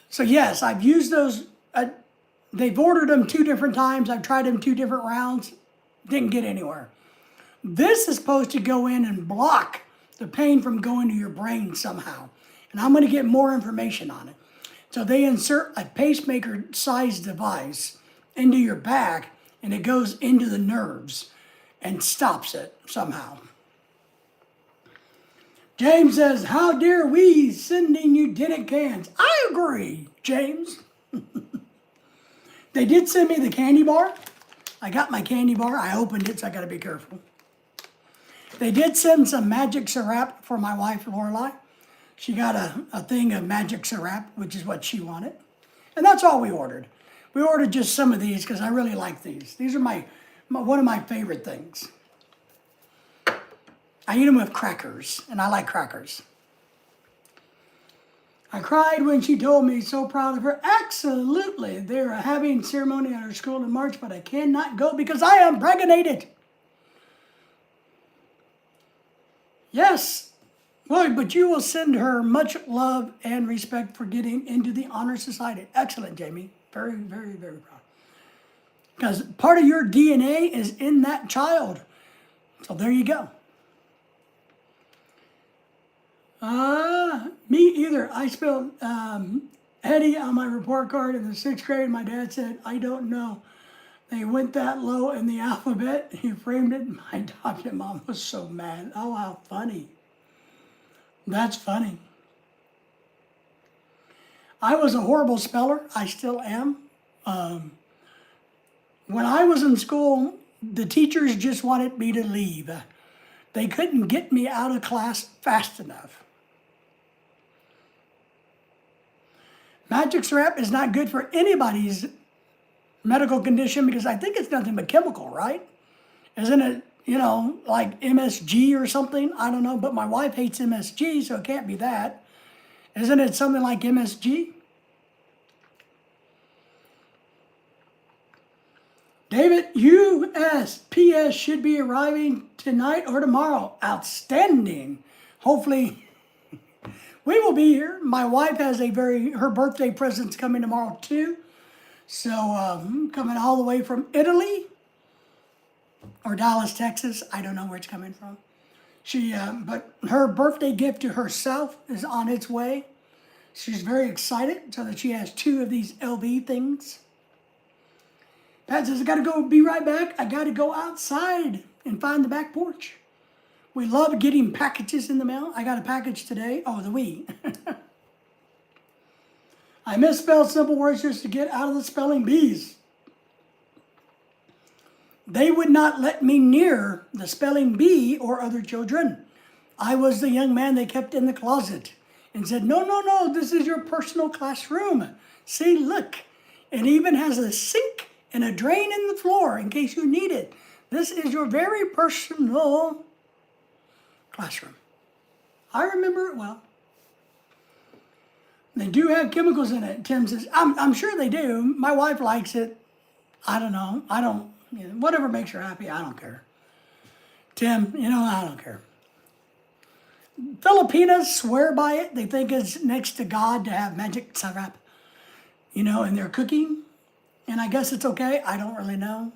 So yes, I've used those. They've ordered them 2 different times. I've tried them 2 different rounds. Didn't get anywhere. This is supposed to go in and block the pain from going to your brain somehow. And I'm going to get more information on it. So they insert a pacemaker-sized device into your back, and it goes into the nerves and stops it somehow. James says, how dare we sending you dented cans? I agree, James. They did send me the candy bar. I got my candy bar. I opened it, so I got to be careful. They did send some magic syrup for my wife, Lorelai. She got a thing of magic syrup, which is what she wanted. And that's all we ordered. We ordered just some of these because I really like these. These are one of my favorite things. I eat them with crackers, and I like crackers. I cried when she told me, so proud of her. Absolutely. They're having ceremony at her school in March, but I cannot go because I am pregnant. Yes. Well, but you will send her much love and respect for getting into the Honor Society. Excellent, Jamie. Very, very, very proud. Because part of your DNA is in that child. So there you go. Me either. I spelled Eddie on my report card in the 6th grade. My dad said, I don't know. They went that low in the alphabet. He framed it. My adopted mom was so mad. Oh, how funny. That's funny. I was a horrible speller. I still am. When I was in school, the teachers just wanted me to leave. They couldn't get me out of class fast enough. Magic syrup is not good for anybody's medical condition because I think it's nothing but chemical, right? Isn't it you know, like MSG or something. I don't know, but my wife hates MSG, so it can't be that. Isn't it something like MSG? David, USPS should be arriving tonight or tomorrow. Outstanding. Hopefully, we will be here. My wife has her birthday present's coming tomorrow too. So, coming all the way from Italy or Dallas, Texas. I don't know where it's coming from. But her birthday gift to herself is on its way. She's very excited so that she has 2 of these LV things. Pat says, I gotta go, be right back. I gotta go outside and find the back porch. We love getting packages in the mail. I got a package today. Oh, the Weeee. I misspelled simple words just to get out of the spelling bees. They would not let me near the spelling bee or other children. I was the young man they kept in the closet and said, no, no, no, this is your personal classroom. See, look, it even has a sink and a drain in the floor in case you need it. This is your very personal classroom. I remember it well. They do have chemicals in it. Tim says, I'm sure they do. My wife likes it. I don't know. Whatever makes her happy, I don't care. Tim, I don't care. Filipinos swear by it. They think it's next to God to have magic syrup, in their cooking. And I guess it's okay. I don't really know.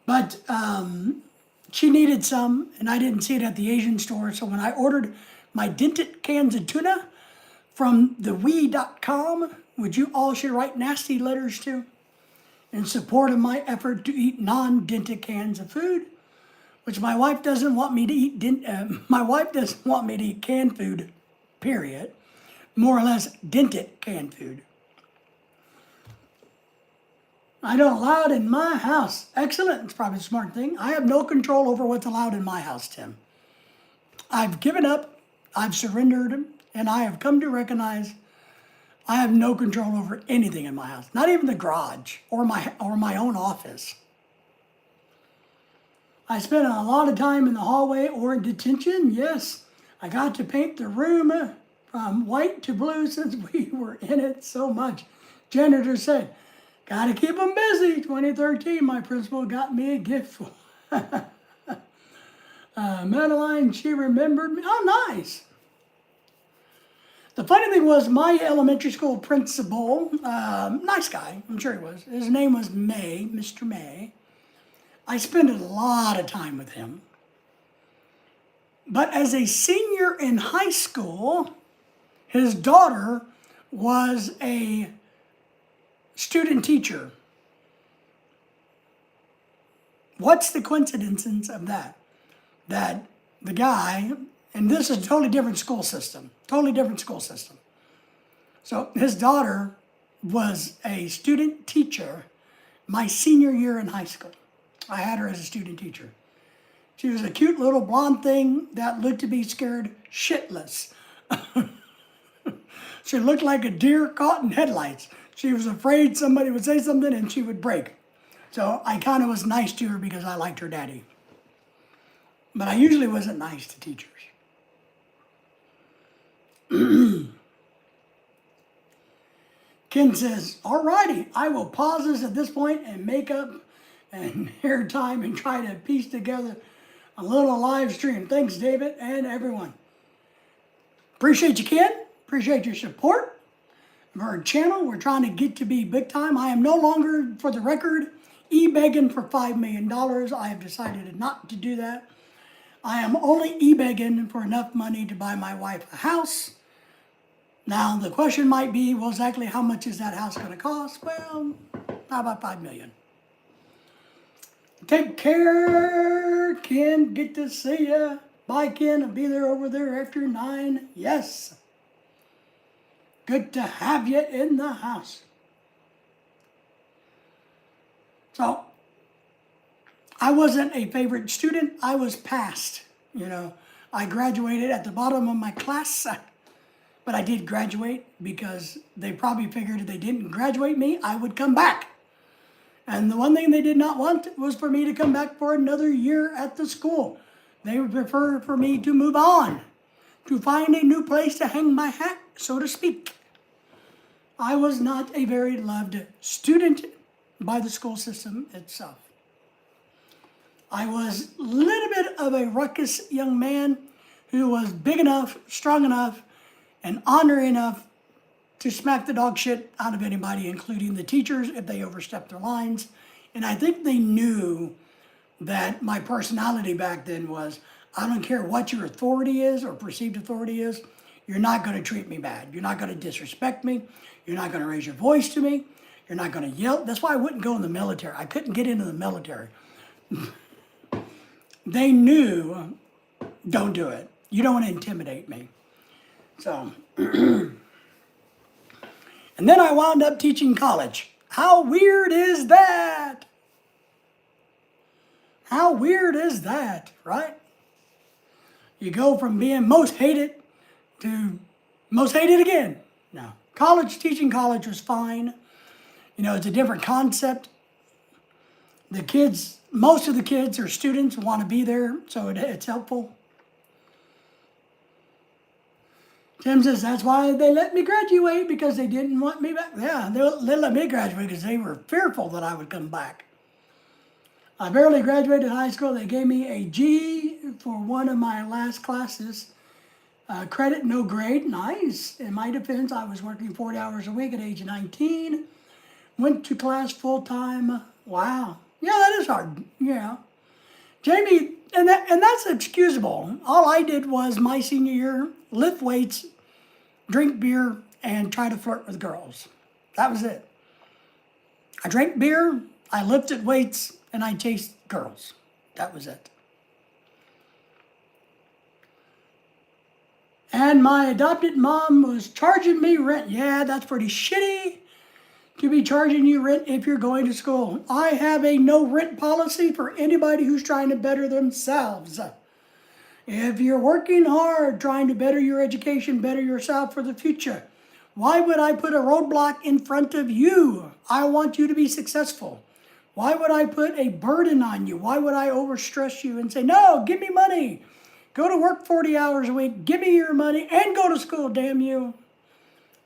But she needed some, and I didn't see it at the Asian store. So when I ordered my dented cans of tuna from the Weeee.com, which you all should write nasty letters to, in support of my effort to eat non-dented cans of food, which my wife doesn't want me to eat. My wife doesn't want me to eat canned food, period. More or less dented canned food. I don't allow it in my house. Excellent. It's probably a smart thing. I have no control over what's allowed in my house, Tim. I've given up. I've surrendered, and I have come to recognize I have no control over anything in my house. Not even the garage or my own office. I spent a lot of time in the hallway or in detention. Yes, I got to paint the room from white to blue since we were in it so much. Janitor said, gotta keep them busy. 2013, my principal got me a gift. Madeline, she remembered me. Oh, nice. The funny thing was, my elementary school principal, nice guy, I'm sure he was. His name was May, Mr. May. I spent a lot of time with him. But as a senior in high school, his daughter was a student teacher. What's the coincidence of that? That the guy, and this is a totally different school system. So his daughter was a student teacher my senior year in high school. I had her as a student teacher. She was a cute little blonde thing that looked to be scared shitless. She looked like a deer caught in headlights. She was afraid somebody would say something and she would break. So I kind of was nice to her because I liked her daddy. But I usually wasn't nice to teachers. Ken says, alrighty, I will pause this at this point and make up and hair time and try to piece together a little live stream. Thanks, David, and everyone. Appreciate you, Ken. Appreciate your support of our channel. We're trying to get to be big time. I am no longer, for the record, e-begging for $5 million. I have decided not to do that. I am only e-begging for enough money to buy my wife a house. Now, the question might be, well, exactly how much is that house going to cost? Well, how about $5 million? Take care, Ken. Get to see ya. Bye, Ken. I'll be there over there after 9. Yes. Good to have you in the house. So, I wasn't a favorite student. I was passed. I graduated at the bottom of my class. But I did graduate because they probably figured if they didn't graduate me, I would come back. And the one thing they did not want was for me to come back for another year at the school. They would prefer for me to move on, to find a new place to hang my hat, so to speak. I was not a very loved student by the school system itself. I was a little bit of a ruckus young man who was big enough, strong enough, and honorary enough to smack the dog shit out of anybody, including the teachers, if they overstepped their lines. And I think they knew that my personality back then was, I don't care what your authority is or perceived authority is, you're not going to treat me bad. You're not going to disrespect me. You're not going to raise your voice to me. You're not going to yell. That's why I wouldn't go in the military. I couldn't get into the military. They knew, don't do it. You don't want to intimidate me. So, and then I wound up teaching college. How weird is that? How weird is that, right? You go from being most hated to most hated again. No. Teaching college was fine. You know, it's a different concept. The kids, most of the kids or students want to be there, so it's helpful. Tim says, that's why they let me graduate, because they didn't want me back. Yeah, they let me graduate because they were fearful that I would come back. I barely graduated high school. They gave me a G for one of my last classes. Credit, no grade, nice. In my defense, I was working 40 hours a week at age 19. Went to class full time. Wow. Yeah, that is hard. Yeah. Jamie, and that's excusable. All I did was my senior year, lift weights, drink beer, and try to flirt with girls. That was it. I drank beer, I lifted weights, and I chased girls. That was it. And my adopted mom was charging me rent. Yeah, that's pretty shitty to be charging you rent if you're going to school. I have a no rent policy for anybody who's trying to better themselves. If you're working hard, trying to better your education, better yourself for the future, why would I put a roadblock in front of you? I want you to be successful. Why would I put a burden on you? Why would I overstress you and say, no, give me money. Go to work 40 hours a week, give me your money, and go to school, damn you.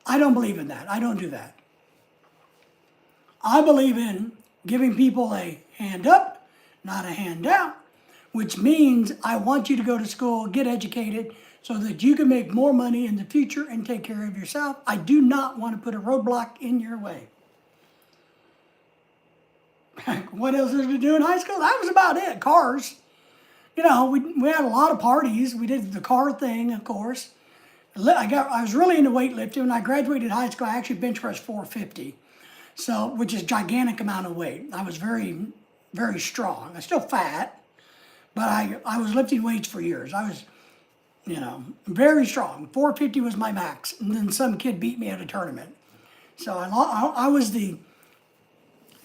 I don't believe in that. I don't do that. I believe in giving people a hand up, not a handout, which means I want you to go to school, get educated, so that you can make more money in the future and take care of yourself. I do not want to put a roadblock in your way. What else did we do in high school? That was about it. Cars. You know, we had a lot of parties. We did the car thing, of course. I was really into weightlifting. When I graduated high school, I actually bench pressed 450. So, which is a gigantic amount of weight. I was very, very strong. I'm still fat, but I was lifting weights for years. I was, you know, very strong. 450 was my max. And then some kid beat me at a tournament. So I was the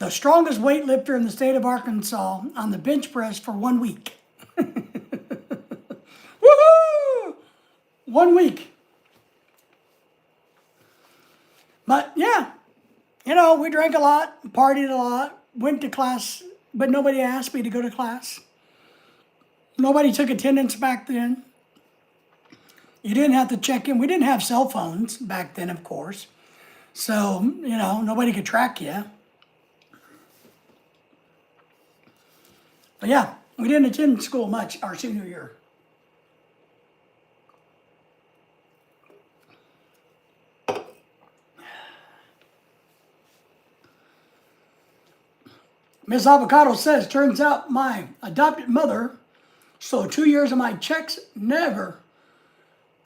strongest weightlifter in the state of Arkansas on the bench press for 1 week. Woohoo! 1 week. But yeah, you know, we drank a lot, partied a lot, went to class, but nobody asked me to go to class. Nobody took attendance back then. You didn't have to check in. We didn't have cell phones back then, of course. So, you know, nobody could track you. But yeah, we didn't attend school much our senior year. Miss Avocado says, turns out my adopted mother stole 2 years of my checks, never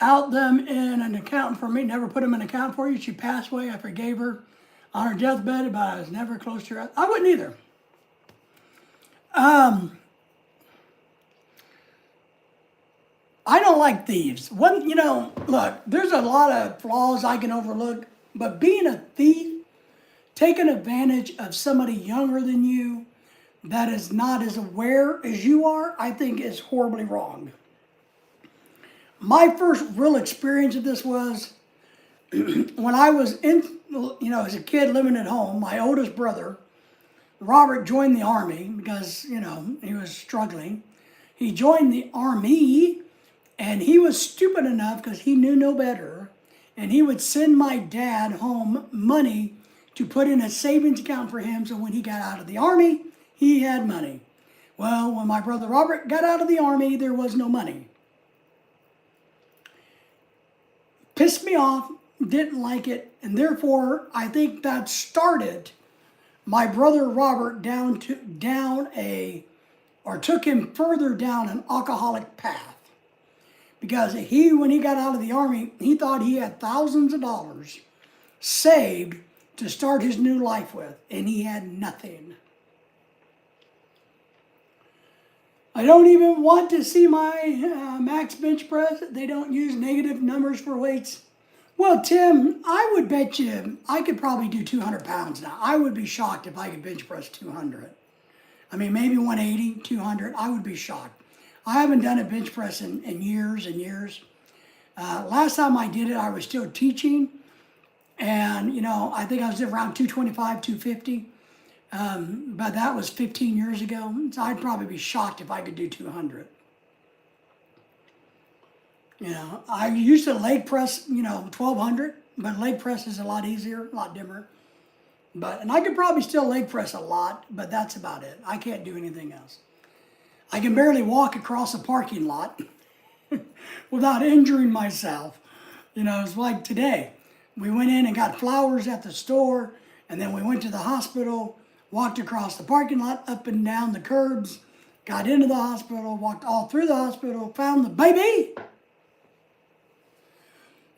out them in an account for me, never put them in an account for you. She passed away. I forgave her on her deathbed, but I was never close to her. I wouldn't either. I don't like thieves. You know, look, there's a lot of flaws I can overlook, but being a thief, taking advantage of somebody younger than you that is not as aware as you are, I think is horribly wrong. My first real experience of this was when I was in, you know, as a kid living at home. My oldest brother Robert joined the army because, he was struggling. He joined the army, and he was stupid enough because he knew no better. And he would send my dad home money to put in a savings account for him so when he got out of the army, he had money. Well, when my brother Robert got out of the army, there was no money. Pissed me off, didn't like it, and therefore I think that started my brother Robert took him further down an alcoholic path. Because when he got out of the army, he thought he had thousands of dollars saved to start his new life with, and he had nothing. I don't even want to see my max bench press. They don't use negative numbers for weights. Well, Tim, I would bet you I could probably do 200 pounds now. I would be shocked if I could bench press 200. I mean, maybe 180, 200. I would be shocked. I haven't done a bench press in years and years. Last time I did it, I was still teaching. And, I think I was around 225, 250. But that was 15 years ago. So I'd probably be shocked if I could do 200. I used to leg press, 1,200. But leg press is a lot easier, a lot dimmer. And I could probably still leg press a lot, but that's about it. I can't do anything else. I can barely walk across a parking lot without injuring myself. It's like today. We went in and got flowers at the store, and then we went to the hospital, walked across the parking lot, up and down the curbs, got into the hospital, walked all through the hospital, found the baby,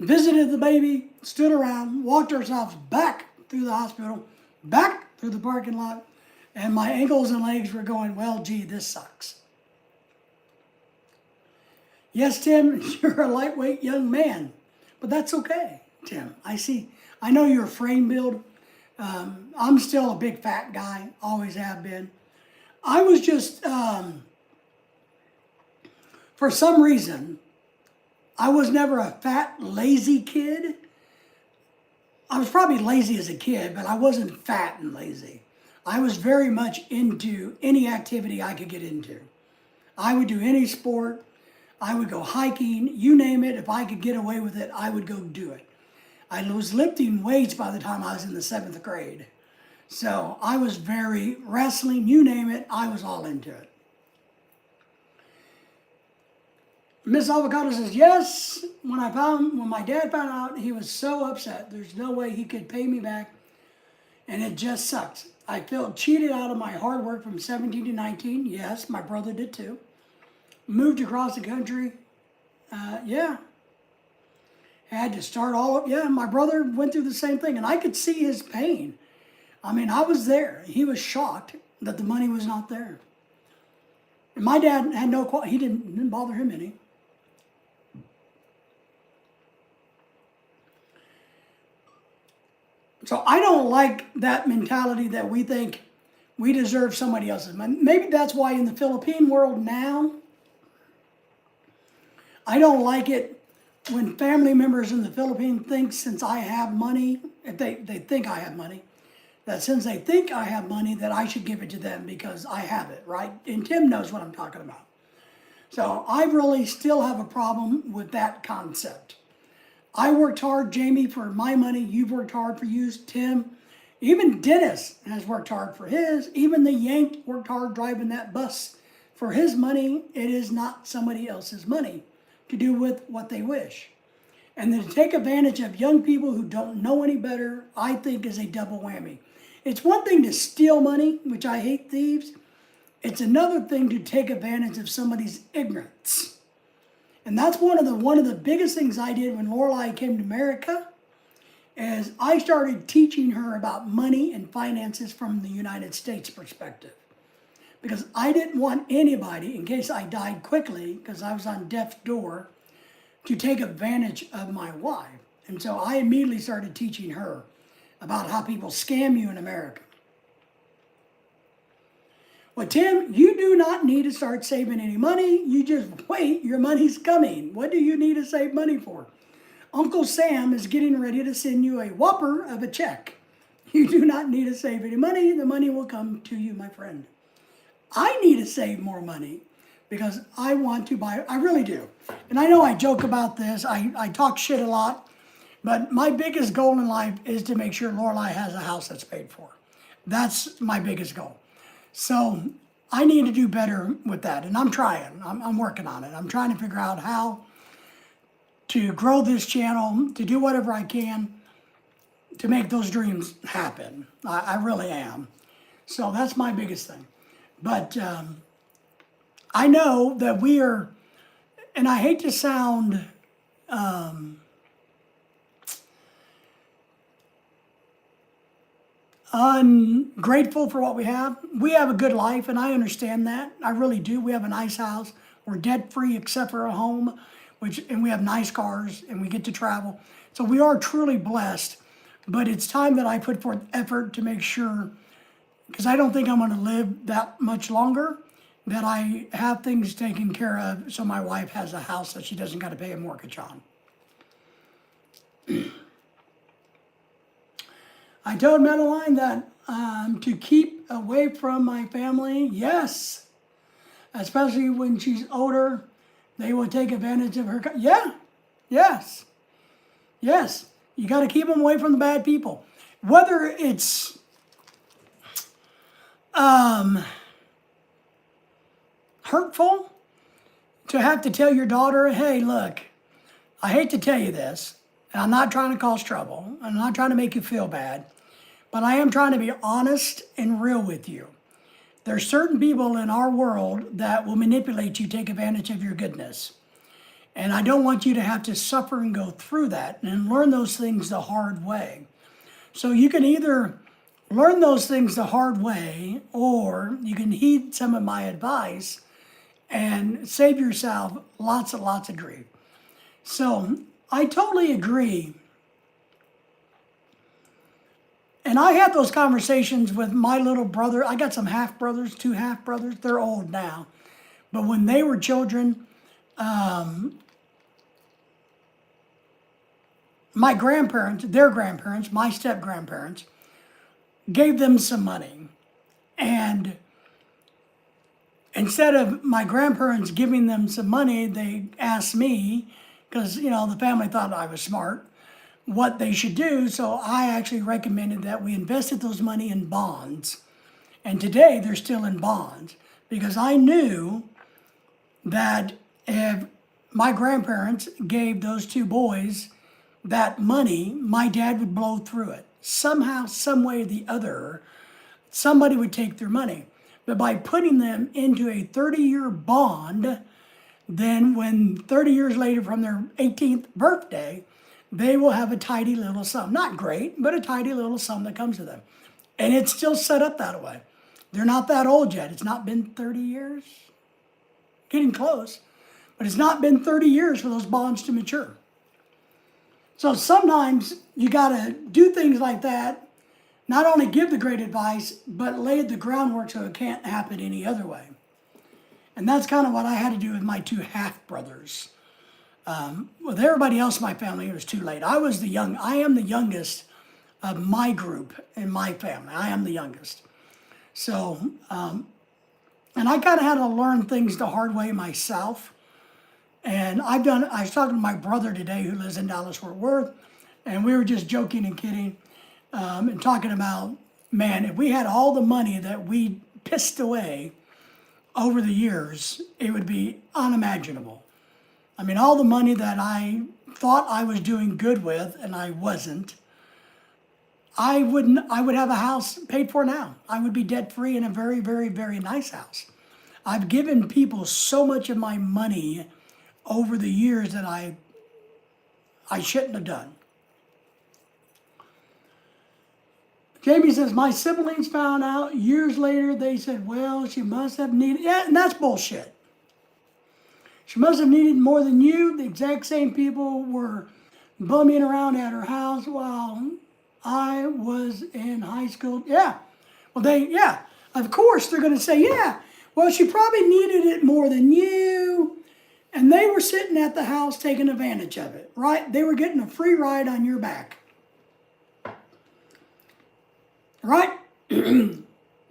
visited the baby, stood around, walked ourselves back through the hospital, back through the parking lot, and my ankles and legs were going, well, gee, this sucks. Yes, Tim, you're a lightweight young man, but that's okay, Tim. I know you're a frame build. I'm still a big fat guy, always have been. I was just, for some reason, I was never a fat, lazy kid. I was probably lazy as a kid, but I wasn't fat and lazy. I was very much into any activity I could get into. I would do any sport. I would go hiking, you name it. If I could get away with it, I would go do it. I was lifting weights by the time I was in the 7th grade. So I was very wrestling, you name it, I was all into it. Miss Avocado says, yes, when my dad found out, he was so upset. There's no way he could pay me back, and it just sucks. I felt cheated out of my hard work from 17 to 19. Yes, my brother did too. Moved across the country. Had to start all up. Yeah, my brother went through the same thing, and I could see his pain. I mean, I was there. He was shocked that the money was not there. And my dad had he didn't bother him any. So I don't like that mentality that we think we deserve somebody else's money. Maybe that's why in the Philippine world now, I don't like it when family members in the Philippines think since I have money, if they think I have money, that since they think I have money, that I should give it to them because I have it, right? And Tim knows what I'm talking about. So I really still have a problem with that concept. I worked hard, Jamie, for my money. You've worked hard for yours, Tim. Even Dennis has worked hard for his. Even the Yank worked hard driving that bus for his money. It is not somebody else's money to do with what they wish. And then to take advantage of young people who don't know any better, I think is a double whammy. It's one thing to steal money, which I hate thieves. It's another thing to take advantage of somebody's ignorance. And that's one of the biggest things I did when Lorelei came to America, is I started teaching her about money and finances from the United States perspective. Because I didn't want anybody, in case I died quickly, because I was on death's door, to take advantage of my wife. And so I immediately started teaching her about how people scam you in America. Well, Tim, you do not need to start saving any money. You just wait, your money's coming. What do you need to save money for? Uncle Sam is getting ready to send you a whopper of a check. You do not need to save any money. The money will come to you, my friend. I need to save more money because I want to buy, I really do. And I know I joke about this. I talk shit a lot. But my biggest goal in life is to make sure Lorelai has a house that's paid for. That's my biggest goal. So I need to do better with that. And I'm trying. I'm working on it. I'm trying to figure out how to grow this channel, to do whatever I can to make those dreams happen. I really am. So that's my biggest thing. But I know that we are, and I hate to sound ungrateful for what we have. We have a good life, and I understand that. I really do. We have a nice house. We're debt-free except for a home, and we have nice cars, and we get to travel. So we are truly blessed. But it's time that I put forth effort to make sure, because I don't think I'm going to live that much longer, that I have things taken care of so my wife has a house that she doesn't got to pay a mortgage on. I told Madeline that to keep away from my family, yes. Especially when she's older, they will take advantage of her. Yeah, yes, yes. You got to keep them away from the bad people. Whether it's hurtful to have to tell your daughter, hey, look, I hate to tell you this, and I'm not trying to cause trouble. I'm not trying to make you feel bad, but I am trying to be honest and real with you. There's certain people in our world that will manipulate you, take advantage of your goodness. And I don't want you to have to suffer and go through that and learn those things the hard way. So you can either learn those things the hard way, or you can heed some of my advice and save yourself lots and lots of grief. So I totally agree. And I had those conversations with my little brother. I got some half-brothers, 2 half-brothers. They're old now. But when they were children, my grandparents, their grandparents, my step-grandparents, gave them some money. And instead of my grandparents giving them some money, they asked me, because, you know, the family thought I was smart, what they should do. So I actually recommended that we invested those money in bonds. And today they're still in bonds, because I knew that if my grandparents gave those 2 boys that money, my dad would blow through it. Somehow, some way or the other, somebody would take their money. But by putting them into a 30-year bond, then when 30 years later from their 18th birthday, they will have a tidy little sum. Not great, but a tidy little sum that comes to them. And it's still set up that way. They're not that old yet. It's not been 30 years. Getting close. But it's not been 30 years for those bonds to mature. So sometimes you got to do things like that, not only give the great advice, but lay the groundwork so it can't happen any other way. And that's kind of what I had to do with my 2 half-brothers. With everybody else in my family, it was too late. I am the youngest of my group in my family. I am the youngest. So, and I kind of had to learn things the hard way myself. And I was talking to my brother today who lives in Dallas-Fort Worth, and we were just joking and kidding and talking about, man, if we had all the money that we pissed away over the years, it would be unimaginable. I mean, all the money that I thought I was doing good with, and I wasn't, I would have a house paid for now. I would be debt-free in a very, very, very nice house. I've given people so much of my money over the years that I shouldn't have done. Jamie says, my siblings found out years later. They said, well, she must have needed, yeah, and that's bullshit. She must have needed more than you. The exact same people were bumming around at her house while I was in high school. Yeah. Well, of course they're going to say, yeah, well, she probably needed it more than you. And they were sitting at the house taking advantage of it, right? They were getting a free ride on your back. Right?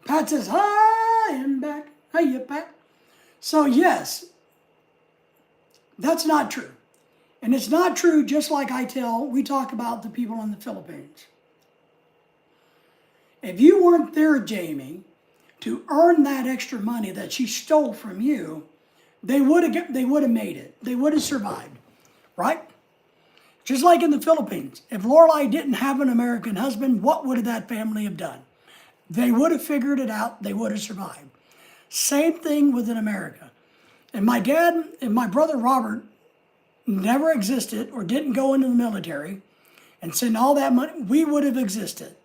Pat says, hi, I'm back. Hiya, Pat. So yes, that's not true. And it's not true just like we talk about the people in the Philippines. If you weren't there, Jamie, to earn that extra money that she stole from you, they would have made it. They would have survived, right? Just like in the Philippines, if Lorelai didn't have an American husband, what would that family have done? They would have figured it out. They would have survived. Same thing within America. And my dad and my brother Robert never existed or didn't go into the military and send all that money, we would have existed.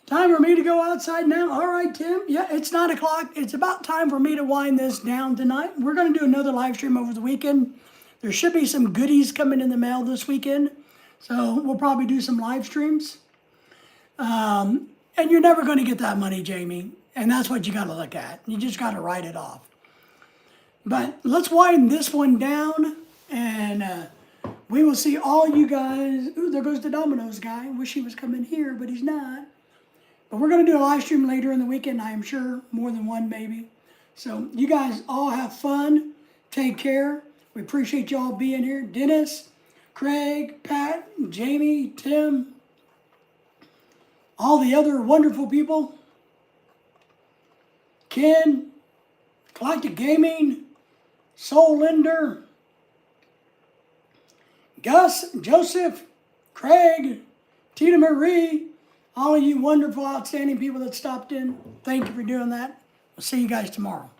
Time for me to go outside now. All right, Tim. Yeah, it's 9 o'clock. It's about time for me to wind this down tonight. We're going to do another live stream over the weekend. There should be some goodies coming in the mail this weekend. So we'll probably do some live streams. And you're never going to get that money, Jamie. And that's what you got to look at. You just got to write it off. But let's wind this one down. And we will see all you guys. Ooh, there goes the Domino's guy. Wish he was coming here, but he's not. But we're going to do a live stream later in the weekend, I am sure. More than one, maybe. So you guys all have fun. Take care. We appreciate you all being here. Dennis, Craig, Pat, Jamie, Tim, all the other wonderful people. Ken, Galactic Gaming, Soul Linder, Gus, Joseph, Craig, Tina Marie, all of you wonderful, outstanding people that stopped in. Thank you for doing that. We'll see you guys tomorrow.